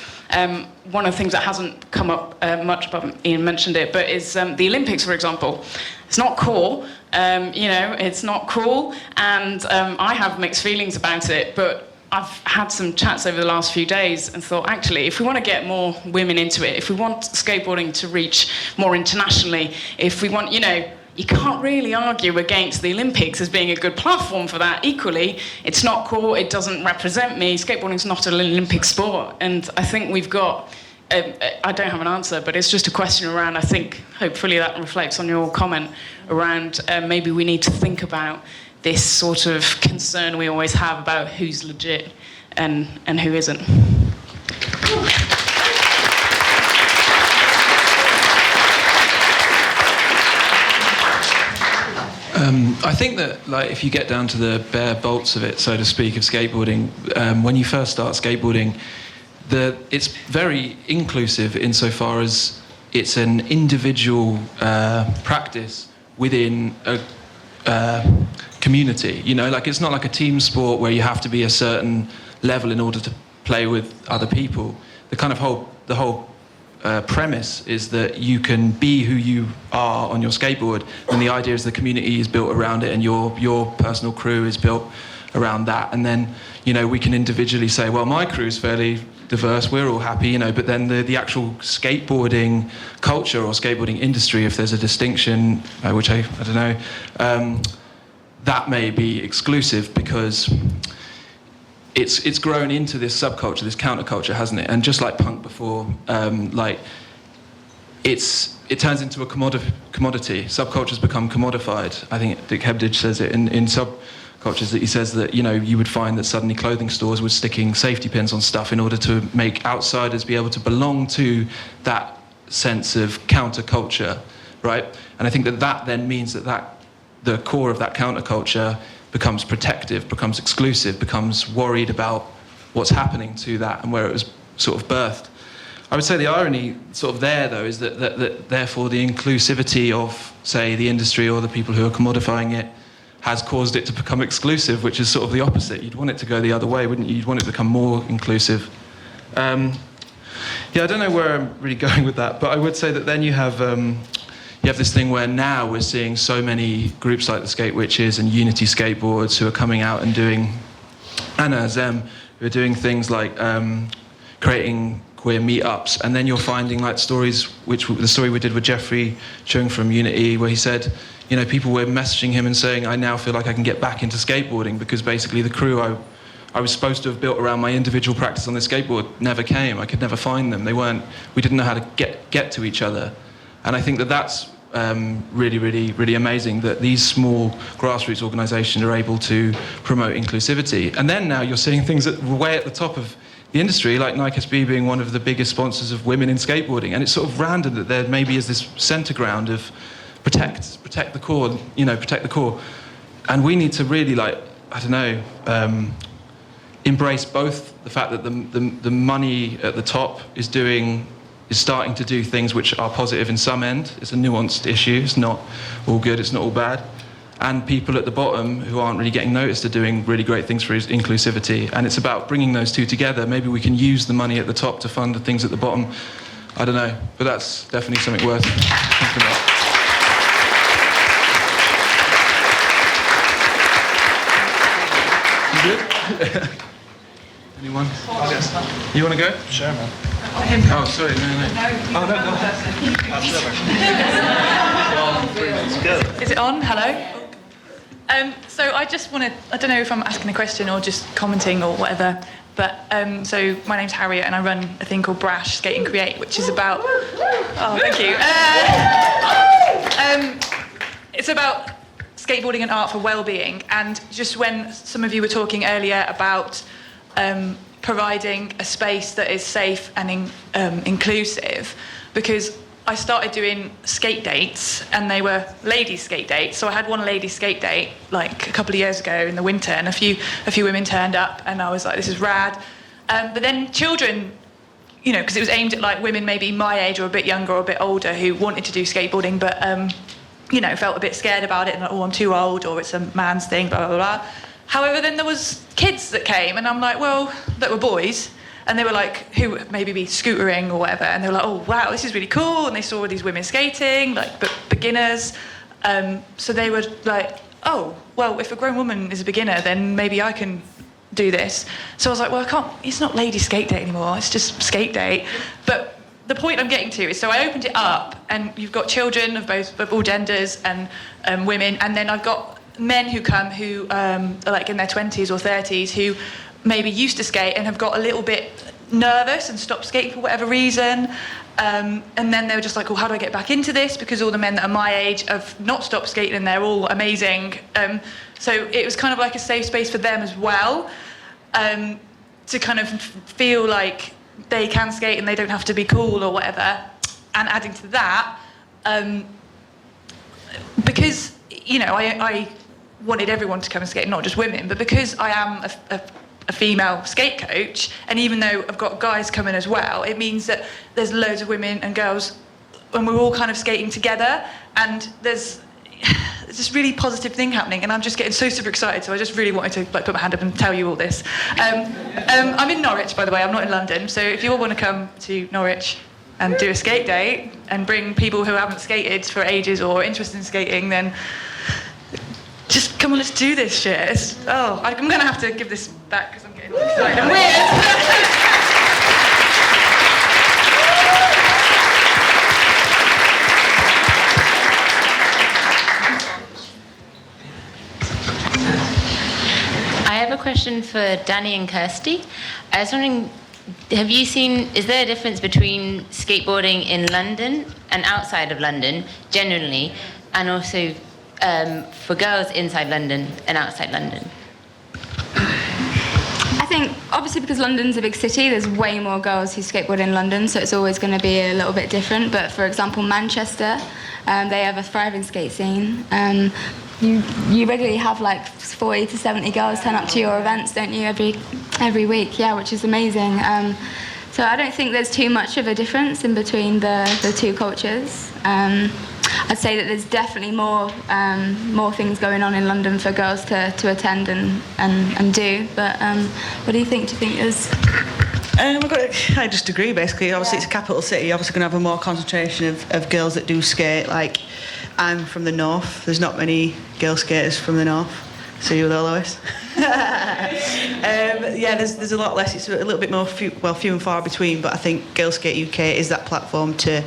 one of the things that hasn't come up much, but Ian mentioned it, but is the Olympics, for example. It's not core, it's not cool, and I have mixed feelings about it, but I've had some chats over the last few days and thought, actually, if we want to get more women into it, if we want skateboarding to reach more internationally, if we want, you know, you can't really argue against the Olympics as being a good platform for that. Equally, it's not cool, it doesn't represent me. Skateboarding's not an Olympic sport. And I think we've got, I don't have an answer, but it's just a question around, I think, hopefully that reflects on your comment around maybe we need to think about this sort of concern we always have about who's legit and who isn't. I think that, like, if you get down to the bare bolts of it, so to speak, of skateboarding, when you first start skateboarding, it's very inclusive insofar as it's an individual practice within a community. You know, like, it's not like a team sport where you have to be a certain level in order to play with other people. The whole premise is that you can be who you are on your skateboard, and the idea is the community is built around it, and your personal crew is built around that. And then, you know, we can individually say, well, my crew's fairly diverse, we're all happy, you know, but then the actual skateboarding culture or skateboarding industry, if there's a distinction, which I don't know, that may be exclusive because it's grown into this subculture, this counterculture, hasn't it? And just like punk before, like it turns into a commodity. Subcultures become commodified. I think Dick Hebdige says it in subcultures, that he says that, you know, you would find that suddenly clothing stores were sticking safety pins on stuff in order to make outsiders be able to belong to that sense of counterculture, right? And I think that then means that the core of that counterculture becomes protective, becomes exclusive, becomes worried about what's happening to that and where it was sort of birthed. I would say the irony sort of there, though, is that therefore the inclusivity of, say, the industry or the people who are commodifying it has caused it to become exclusive, which is sort of the opposite. You'd want it to go the other way, wouldn't you? You'd want it to become more inclusive. Yeah, I don't know where I'm really going with that, but I would say that then you have this thing where now we're seeing so many groups like the Skate Witches and Unity Skateboards who are coming out and doing, and Zem, who are doing things like creating queer meetups, and then you're finding like stories, the story we did with Jeffrey Chung from Unity, where he said, you know, people were messaging him and saying, I now feel like I can get back into skateboarding because basically the crew I was supposed to have built around my individual practice on the skateboard never came. I could never find them. We didn't know how to get to each other. And I think that's really, really, really amazing that these small grassroots organisations are able to promote inclusivity. And then now you're seeing things way at the top of the industry, like Nike SB being one of the biggest sponsors of women in skateboarding. And it's sort of random that there maybe is this centre ground of protect the core, you know, protect the core. And we need to really, like, I don't know, embrace both the fact that the money at the top is starting to do things which are positive in some end. It's a nuanced issue. It's not all good, it's not all bad. And people at the bottom who aren't really getting noticed are doing really great things for inclusivity. And it's about bringing those two together. Maybe we can use the money at the top to fund the things at the bottom. I don't know, but that's definitely something worth thinking about. You good? Anyone? You want to go? Sure, man. Oh, sorry, no. Oh, no. Is it on? Hello? So I just want to, I don't know if I'm asking a question or just commenting or whatever, but so my name's Harriet and I run a thing called Brash Skate and Create, which is about, oh, thank you. It's about skateboarding and art for well-being, and just when some of you were talking earlier about providing a space that is safe and inclusive, because I started doing skate dates and they were ladies' skate dates. So I had one ladies' skate date like a couple of years ago in the winter, and a few women turned up and I was like, this is rad. But then children, you know, because it was aimed at like women maybe my age or a bit younger or a bit older who wanted to do skateboarding but you know, felt a bit scared about it and like, oh, I'm too old, or it's a man's thing, blah, blah, blah. However, then there was kids that came and I'm like, well, that were boys. And they were like, who maybe be scootering or whatever. And they were like, oh, wow, this is really cool. And they saw all these women skating, like beginners. So they were like, oh, well, if a grown woman is a beginner, then maybe I can do this. So I was like, well, I can't, it's not Lady Skate Day anymore, it's just Skate Day. But the point I'm getting to is, so I opened it up, and you've got children of all genders and women, and then I've got men who come who are like in their 20s or 30s who maybe used to skate and have got a little bit nervous and stopped skating for whatever reason. And then they were just like, well, how do I get back into this? Because all the men that are my age have not stopped skating and they're all amazing. So it was kind of like a safe space for them as well, to kind of feel like they can skate and they don't have to be cool or whatever. And adding to that, because, you know, I wanted everyone to come and skate, not just women, but because I am a female skate coach, and even though I've got guys coming as well, it means that there's loads of women and girls, and we're all kind of skating together, and there's this really positive thing happening, and I'm just getting so super excited, so I just really wanted to like put my hand up and tell you all this. I'm in Norwich, by the way, I'm not in London, so if you all want to come to Norwich and do a skate day and bring people who haven't skated for ages or are interested in skating, then just come on, let's do this shit. I'm going to have to give this back because I'm getting excited and weird. I have a question for Dani and Kirsty. I was wondering, is there a difference between skateboarding in London and outside of London, generally, and also for girls inside London and outside London? I think, obviously, because London's a big city, there's way more girls who skateboard in London, so it's always going to be a little bit different. But for example, Manchester, they have a thriving skate scene. You regularly have like 40 to 70 girls turn up to your events, don't you, every week? Yeah, which is amazing. So I don't think there's too much of a difference in between the two cultures. I'd say that there's definitely more things going on in London for girls to attend and do. But what do you think? Do you think there's... I just agree, basically. Obviously, It's a capital city. You're obviously going to have a more concentration of girls that do skate. Like, I'm from the north. There's not many girl skaters from the north. See you there, Lois. There's a lot less. It's a little bit more few and far between. But I think Girl Skate UK is that platform to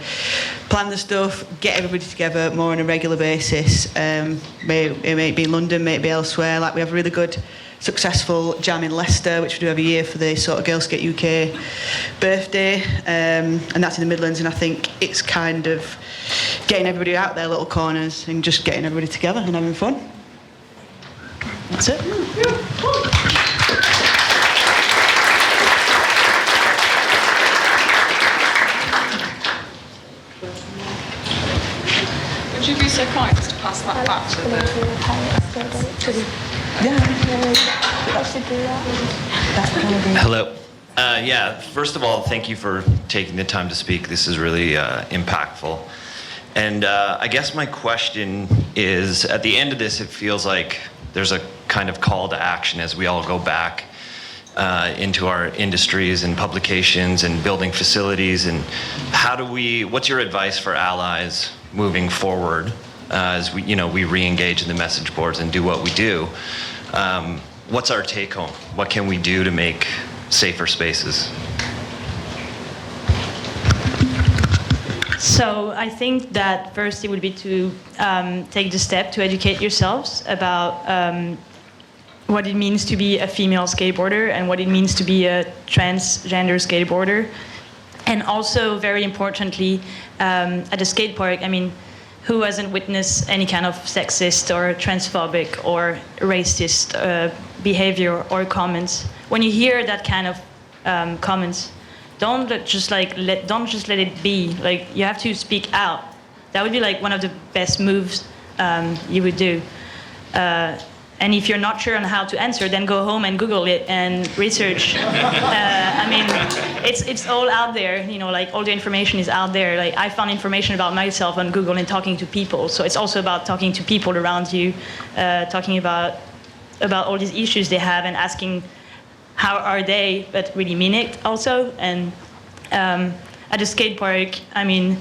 plan the stuff, get everybody together more on a regular basis. It may be in London, may be elsewhere. Like, we have a really good, successful jam in Leicester, which we do every year for the sort of Girl Skate UK birthday, and that's in the Midlands. And I think it's kind of getting everybody out there, little corners, and just getting everybody together and having fun. That's it. Would you be so kind as to pass that back to the... Hello. First of all, thank you for taking the time to speak. This is really impactful. And I guess my question is, at the end of this, it feels like there's a kind of call to action as we all go back into our industries and publications and building facilities. And what's your advice for allies moving forward as we re-engage in the message boards and do what we do? What's our take home? What can we do to make safer spaces? So I think that first it would be to take the step to educate yourselves about what it means to be a female skateboarder and what it means to be a transgender skateboarder. And also, very importantly, at a skate park, I mean, who hasn't witnessed any kind of sexist or transphobic or racist behavior or comments? When you hear that kind of comments, don't just let it be. Like, you have to speak out. That would be like one of the best moves you would do. And if you're not sure on how to answer, then go home and Google it and research. I mean, it's all out there. You know, like all the information is out there. Like, I found information about myself on Google and talking to people. So it's also about talking to people around you, talking about all these issues they have and asking how are they, but really mean it also. And at a skate park, I mean,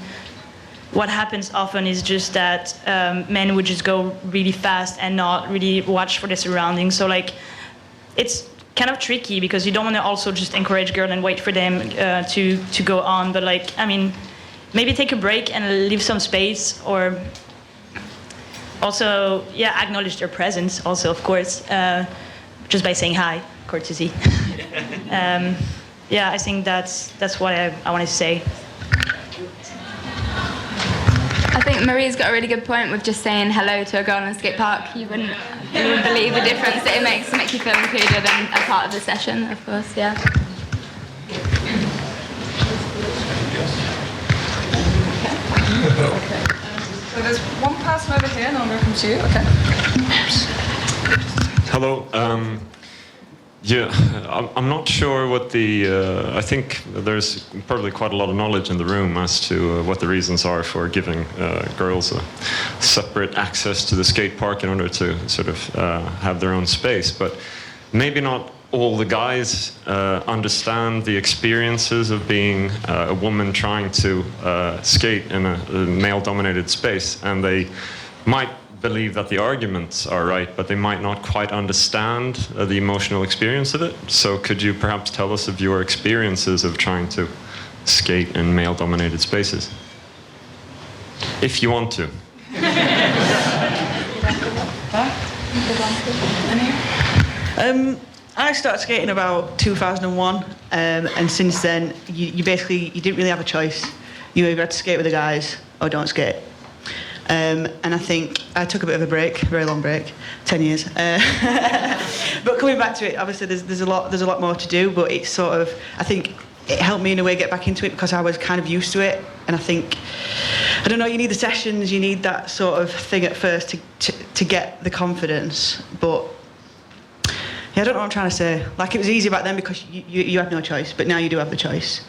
what happens often is just that men would just go really fast and not really watch for the surroundings. So like, it's kind of tricky because you don't want to also just encourage girls and wait for them to go on. But like, I mean, maybe take a break and leave some space, or also, yeah, acknowledge their presence. Also, of course, just by saying hi, courtesy. Yeah, I think that's what I wanted to say. I think Marie's got a really good point with just saying hello to a girl in a skate park. You wouldn't believe the difference that it makes to make you feel included and a part of the session, of course, yeah. Okay. So there's one person over here, and I'll go to you. Okay. Hello. Yeah, I'm not sure what I think there's probably quite a lot of knowledge in the room as to what the reasons are for giving girls a separate access to the skate park in order to sort of have their own space. But maybe not all the guys understand the experiences of being a woman trying to skate in a male-dominated space, and they might believe that the arguments are right, but they might not quite understand the emotional experience of it. So could you perhaps tell us of your experiences of trying to skate in male-dominated spaces? If you want to. I started skating about 2001, and since then, you didn't really have a choice. You either had to skate with the guys or don't skate. And I think I took a bit of a break, a very long break, 10 years. But coming back to it, obviously there's a lot more to do, but it's sort of, I think it helped me in a way get back into it because I was kind of used to it. And I think, I don't know, you need the sessions, you need that sort of thing at first to get the confidence. But yeah, I don't know what I'm trying to say. Like, it was easy back then because you had no choice, but now you do have the choice.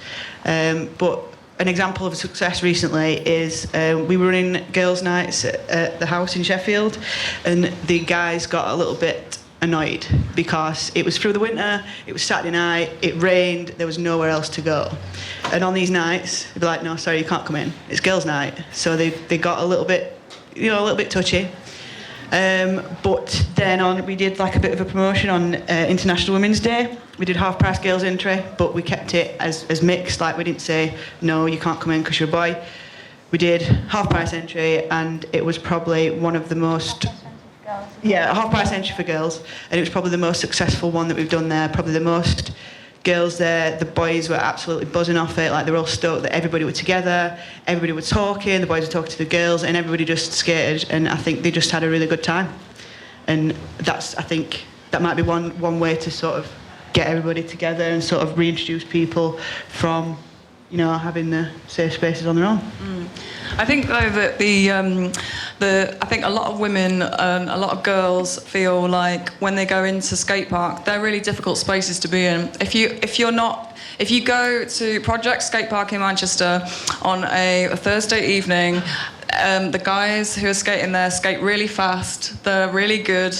But an example of success recently is we were running girls' nights at the house in Sheffield, and the guys got a little bit annoyed because it was through the winter, it was Saturday night, it rained, there was nowhere else to go. And on these nights, they'd be like, no, sorry, you can't come in, it's girls' night. So they got a little bit touchy. But then we did like a bit of a promotion on International Women's Day. We did half-price girls entry, but we kept it as mixed. Like, we didn't say, no, you can't come in because you're a boy. We did half-price entry, and it was probably one of the most... Yeah, a half-price entry for girls, and it was probably the most successful one that we've done there. Probably the most girls there. The boys were absolutely buzzing off it. Like, they were all stoked that everybody were together, everybody was talking, the boys were talking to the girls, and everybody just skated, and I think they just had a really good time. And I think that might be one way to sort of get everybody together and sort of reintroduce people from, having the safe spaces on their own. I think though that I think a lot of women and a lot of girls feel like when they go into skate park, they're really difficult spaces to be in. If you go to Project Skate Park in Manchester on a Thursday evening, the guys who are skating there skate really fast. They're really good.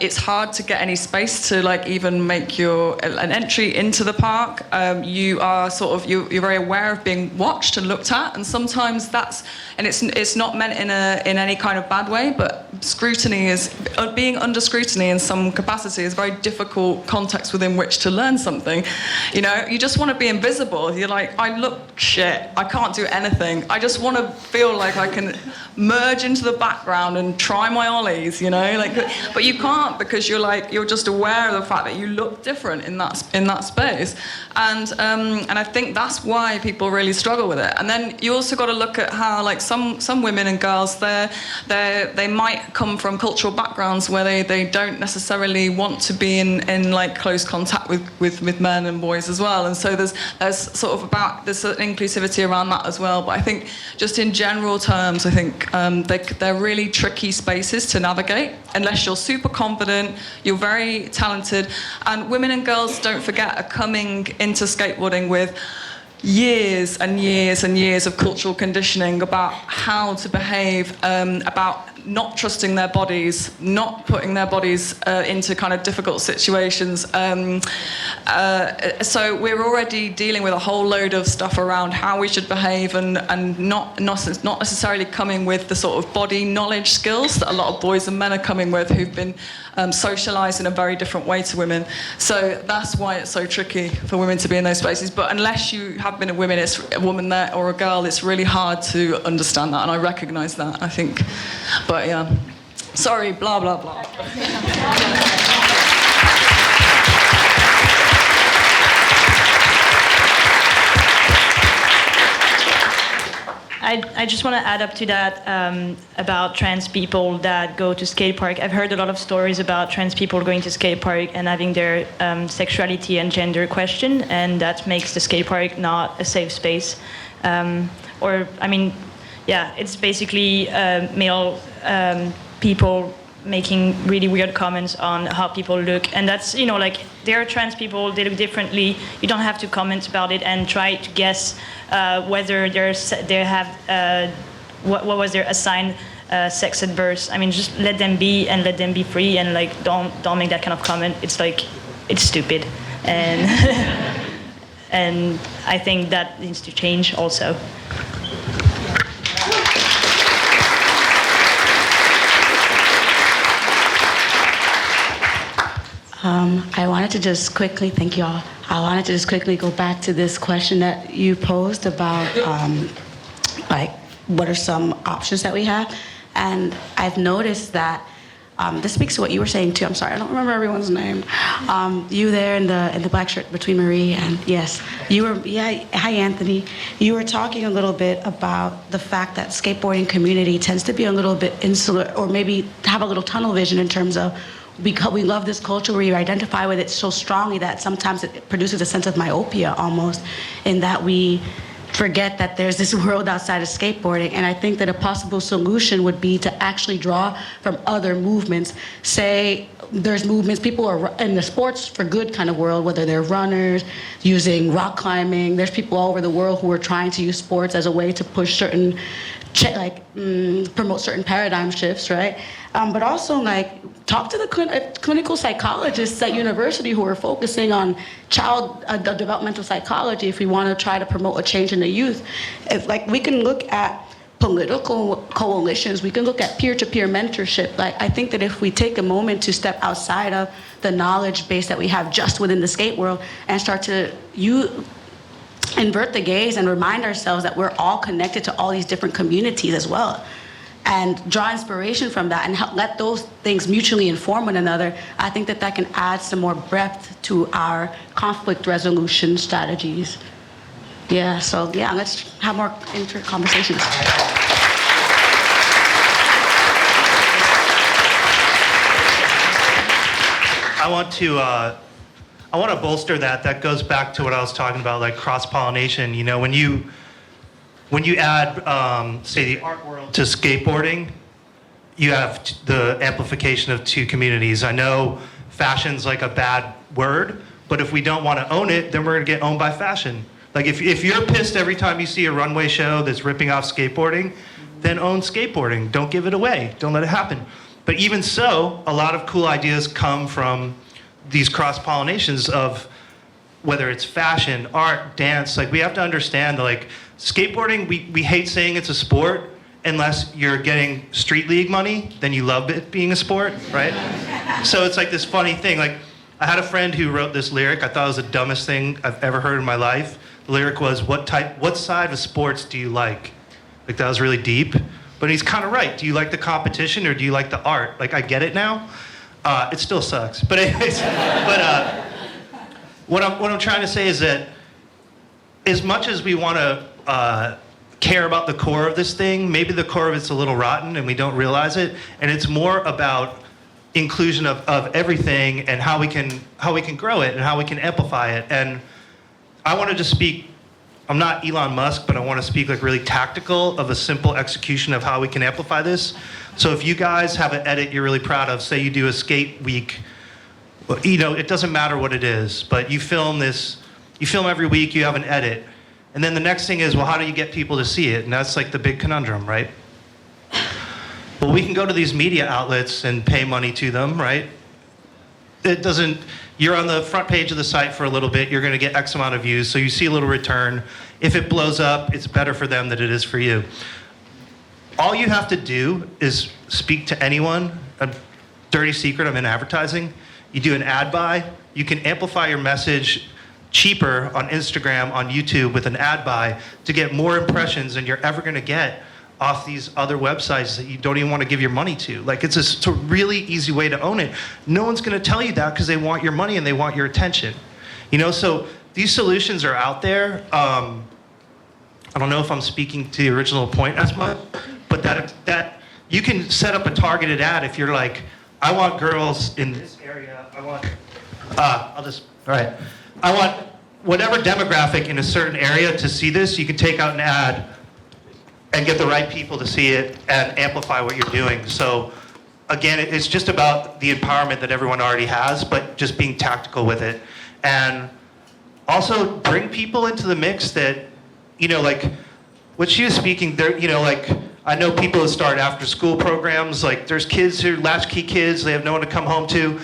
It's hard to get any space to like even make an entry into the park. You are you're very aware of being watched and looked at, and sometimes it's not meant in any kind of bad way, but scrutiny is being under scrutiny in some capacity is a very difficult context within which to learn something. You just want to be invisible. You're like, I look shit, I can't do anything. I just want to feel like I can merge into the background and try my ollies, but you can't because you're just aware of the fact that you look different in that space, and I think that's why people really struggle with it. And then you also got to look at how like some women and girls they might come from cultural backgrounds where they don't necessarily want to be in like close contact with men and boys as well, and so there's certain inclusivity around that as well. But I think just in general terms, I think they're really tricky spaces to navigate unless you're super confident, you're very talented. And women and girls, don't forget, are coming into skateboarding with years and years and years of cultural conditioning about how to behave, about not trusting their bodies, not putting their bodies into kind of difficult situations. So we're already dealing with a whole load of stuff around how we should behave, and not necessarily coming with the sort of body knowledge skills that a lot of boys and men are coming with who've been socialised in a very different way to women. So that's why it's so tricky for women to be in those spaces. But unless you have been a woman there or a girl, it's really hard to understand that, and I recognise that, I think. But yeah, sorry, blah, blah, blah. I just want to add up to that about trans people that go to skate park. I've heard a lot of stories about trans people going to skate park and having their sexuality and gender questioned, and that makes the skate park not a safe space. It's basically male people making really weird comments on how people look, and that's, there are trans people, they look differently. You don't have to comment about it and try to guess whether they have what was their assigned sex at birth. I mean, just let them be and let them be free, and don't make that kind of comment. It's it's stupid, and and I think that needs to change also. I wanted to just quickly, thank you all. I wanted to just quickly go back to this question that you posed about, what are some options that we have? And I've noticed that this speaks to what you were saying too. I'm sorry, I don't remember everyone's name. You there in the black shirt between Marie and yes, you were. Yeah, hi Anthony. You were talking a little bit about the fact that skateboarding community tends to be a little bit insular, or maybe have a little tunnel vision in terms of. Because we love this culture, we identify with it so strongly that sometimes it produces a sense of myopia almost, in that we forget that there's this world outside of skateboarding. And I think that a possible solution would be to actually draw from other movements. Say there's movements, people are in the sports for good kind of world, whether they're runners, using rock climbing. There's people all over the world who are trying to use sports as a way to push certain, promote certain paradigm shifts, right? But also talk to the clinical psychologists at university who are focusing on child developmental psychology if we want to try to promote a change in the youth. We can look at political coalitions, we can look at peer-to-peer mentorship. I think that if we take a moment to step outside of the knowledge base that we have just within the skate world and start to invert the gaze and remind ourselves that we're all connected to all these different communities as well, and draw inspiration from that and let those things mutually inform one another, I think that can add some more breadth to our conflict resolution strategies. Yeah, so yeah, let's have more conversations. I want to bolster that. That goes back to what I was talking about, cross-pollination. When you add, say, the art world to skateboarding, you have the amplification of two communities. I know fashion's a bad word, but if we don't want to own it, then we're going to get owned by fashion. If you're pissed every time you see a runway show that's ripping off skateboarding, then own skateboarding. Don't give it away. Don't let it happen. But even so, a lot of cool ideas come from these cross-pollinations of whether it's fashion, art, dance. We have to understand skateboarding, we hate saying it's a sport unless you're getting street league money, then you love it being a sport, right? So it's this funny thing. I had a friend who wrote this lyric. I thought it was the dumbest thing I've ever heard in my life. The lyric was, what side of sports do you like? That was really deep, but he's kind of right. Do you like the competition or do you like the art? I get it now. It still sucks, but anyways, what I'm trying to say is that as much as we want to care about the core of this thing, maybe the core of it's a little rotten and we don't realize it, and it's more about inclusion of everything and how we can grow it and how we can amplify it. And I wanted to speak, I'm not Elon Musk, but I want to speak really tactical of a simple execution of how we can amplify this. So if you guys have an edit you're really proud of, say you do a skate week, it doesn't matter what it is, but you film every week, you have an edit. And then the next thing is, well, how do you get people to see it? And that's like the big conundrum, right? Well, we can go to these media outlets and pay money to them, right? It doesn't, you're on the front page of the site for a little bit, you're gonna get X amount of views, so you see a little return. If it blows up, it's better for them than it is for you. All you have to do is speak to anyone. A dirty secret, I'm in advertising. You do an ad buy, you can amplify your message cheaper on Instagram, on YouTube with an ad buy to get more impressions than you're ever gonna get off these other websites that you don't even want to give your money to. Like, it's a really easy way to own it. No one's going to tell you that because they want your money and they want your attention. You know, so these solutions are out there. I don't know if I'm speaking to the original point as much, but that you can set up a targeted ad if you're like, I want girls in this area. I want, all right. I want whatever demographic in a certain area to see this. You can take out an ad and get the right people to see it and amplify what you're doing. So again, it's just about the empowerment that everyone already has, but just being tactical with it. And also bring people into the mix that, you know, like what she was speaking there, you know, like I know people that start after school programs, like there's kids who are latchkey kids, they have no one to come home to.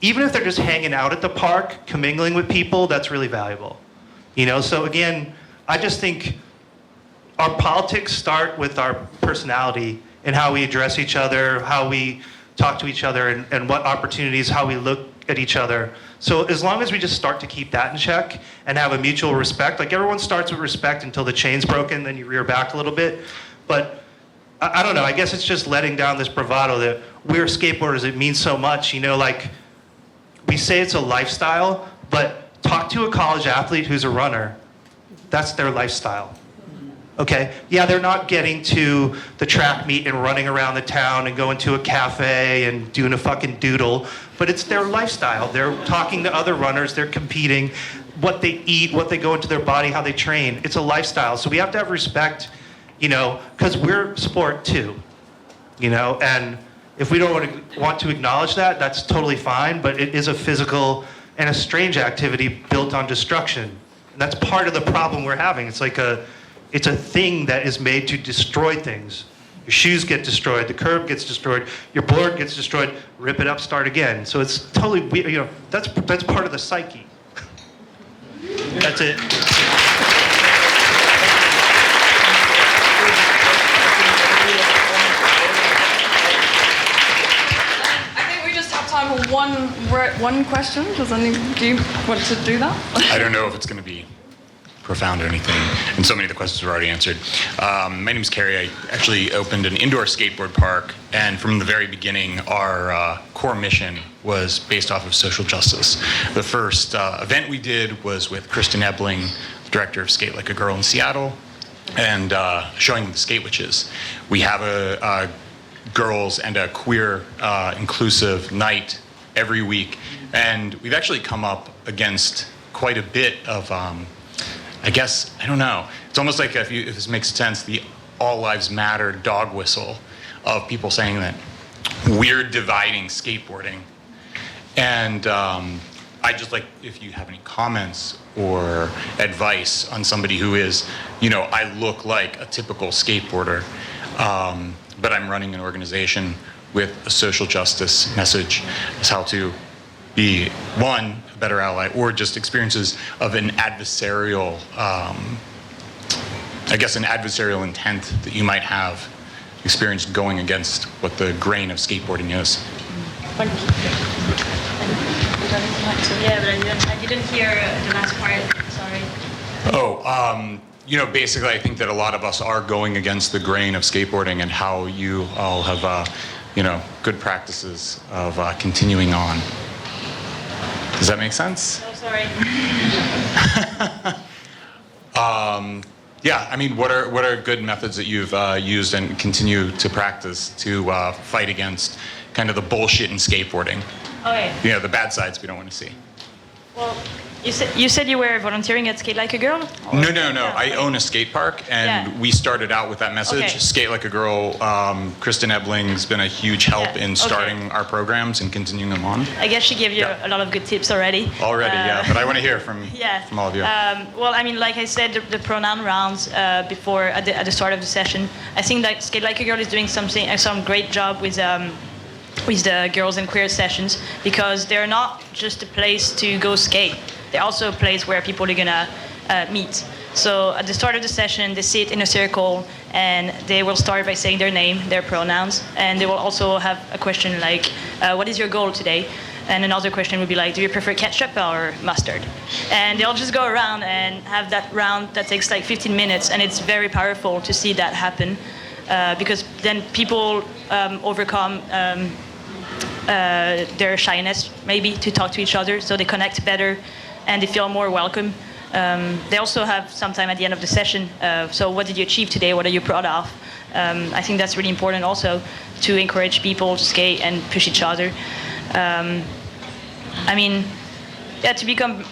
Even if they're just hanging out at the park, commingling with people, that's really valuable. You know, so again, I just think our politics start with our personality and how we address each other, how we talk to each other, and what opportunities, how we look at each other. So as long as we just start to keep that in check and have a mutual respect, like everyone starts with respect until the chain's broken, then you rear back a little bit. But I don't know, I guess it's just letting down this bravado that we're skateboarders, it means so much. You know, like we say it's a lifestyle, but talk to a college athlete who's a runner. That's their lifestyle. Okay, yeah, they're not getting to the track meet and running around the town and going to a cafe and doing a fucking doodle, but it's their lifestyle. They're talking to other runners, they're competing, what they eat, what they go into their body, how they train. It's a lifestyle, so we have to have respect, you know, because we're sport too, you know, and if we don't want to acknowledge that, that's totally fine, but it is a physical and a strange activity built on destruction. And that's part of the problem we're having. It's a thing that is made to destroy things. Your shoes get destroyed, the curb gets destroyed, your board gets destroyed, rip it up, start again. So it's totally weird, you know, that's part of the psyche. That's it. I think we just have time for one question. Do you want to do that? I don't know if it's going to be profound or anything, and so many of the questions were already answered. My name's Carrie. I actually opened an indoor skateboard park, and from the very beginning, our core mission was based off of social justice. The first event we did was with Kristen Ebling, the director of Skate Like a Girl in Seattle, and showing them the skate witches. We have a girls and a queer inclusive night every week, and we've actually come up against quite a bit of I guess, I don't know. It's almost like, if this makes sense, the All Lives Matter dog whistle of people saying that we're dividing skateboarding. And I'd just like, if you have any comments or advice on somebody who is, you know, I look like a typical skateboarder, but I'm running an organization with a social justice message, is how to be, one, a better ally, or just experiences of an adversarial, I guess an adversarial intent that you might have experienced going against what the grain of skateboarding is. Thank you. Yeah, but I didn't hear the last part, sorry. Oh, you know, basically I think that a lot of us are going against the grain of skateboarding, and how you all have, you know, good practices of continuing on. Does that make sense? Oh, sorry. Yeah, I mean, what are good methods that you've used and continue to practice to fight against kind of the bullshit in skateboarding? Okay. You know, the bad sides we don't want to see. Well, You said you were volunteering at Skate Like a Girl? No. I own a skate park, and we started out with that message. Okay. Skate Like a Girl. Kristen Ebling's been a huge help in starting our programs and continuing them on. I guess she gave you a lot of good tips already. But I want to hear from all of you. Well, I mean, like I said, the pronoun rounds before at the start of the session. I think that Skate Like a Girl is doing some great job with the girls and queer sessions, because they're not just a place to go skate. They're also a place where people are gonna meet. So at the start of the session, they sit in a circle and they will start by saying their name, their pronouns, and they will also have a question like, what is your goal today? And another question would be like, do you prefer ketchup or mustard? And they'll just go around and have that round that takes like 15 minutes, and it's very powerful to see that happen, because then people overcome their shyness maybe to talk to each other, so they connect better and they feel more welcome. They also have some time at the end of the session, so what did you achieve today, what are you proud of? I think that's really important also, to encourage people to skate and push each other. I mean, to become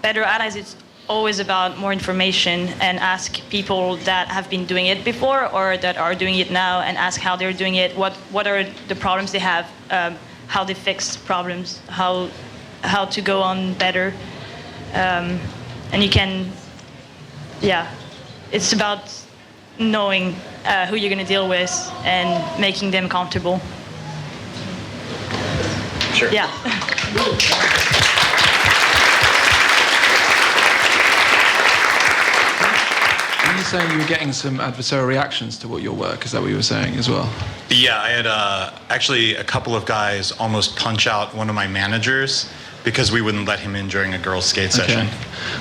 better allies, it's always about more information, and ask people that have been doing it before or that are doing it now, and ask how they're doing it, what are the problems they have, how they fix problems, how to go on better. And you can, it's about knowing who you're going to deal with and making them comfortable. Sure. Yeah. Were you saying you were getting some adversarial reactions to your work? Is that what you were saying as well? Yeah, I had actually a couple of guys almost punch out one of my managers because we wouldn't let him in during a girls' skate session.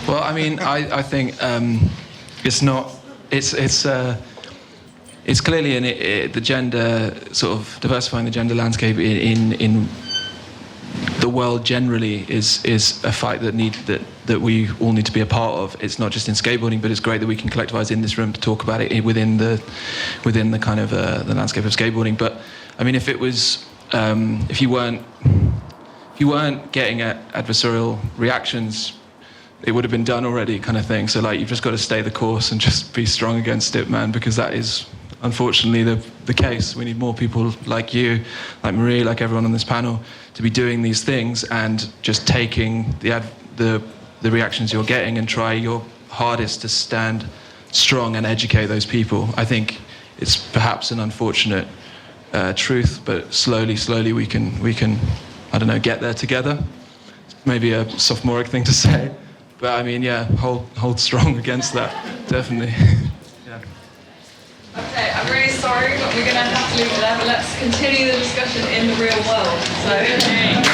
Well, I mean, I think it's not. It's clearly the gender, sort of diversifying the gender landscape in the world generally is a fight that we all need to be a part of. It's not just in skateboarding, but it's great that we can collectivise in this room to talk about it within the kind of the landscape of skateboarding. But I mean, if it was if you weren't getting adversarial reactions, it would have been done already, kind of thing. So like, you've just got to stay the course and just be strong against it, man, because that is unfortunately the case. We need more people like you, like Marie, like everyone on this panel, to be doing these things and just taking the reactions you're getting and try your hardest to stand strong and educate those people. I think it's perhaps an unfortunate truth, but slowly we can I don't know, get there together. Maybe a sophomoric thing to say, but I mean, yeah, hold strong against that, definitely. Okay, I'm really sorry, but we're going to have to leave it there, but let's continue the discussion in the real world. So.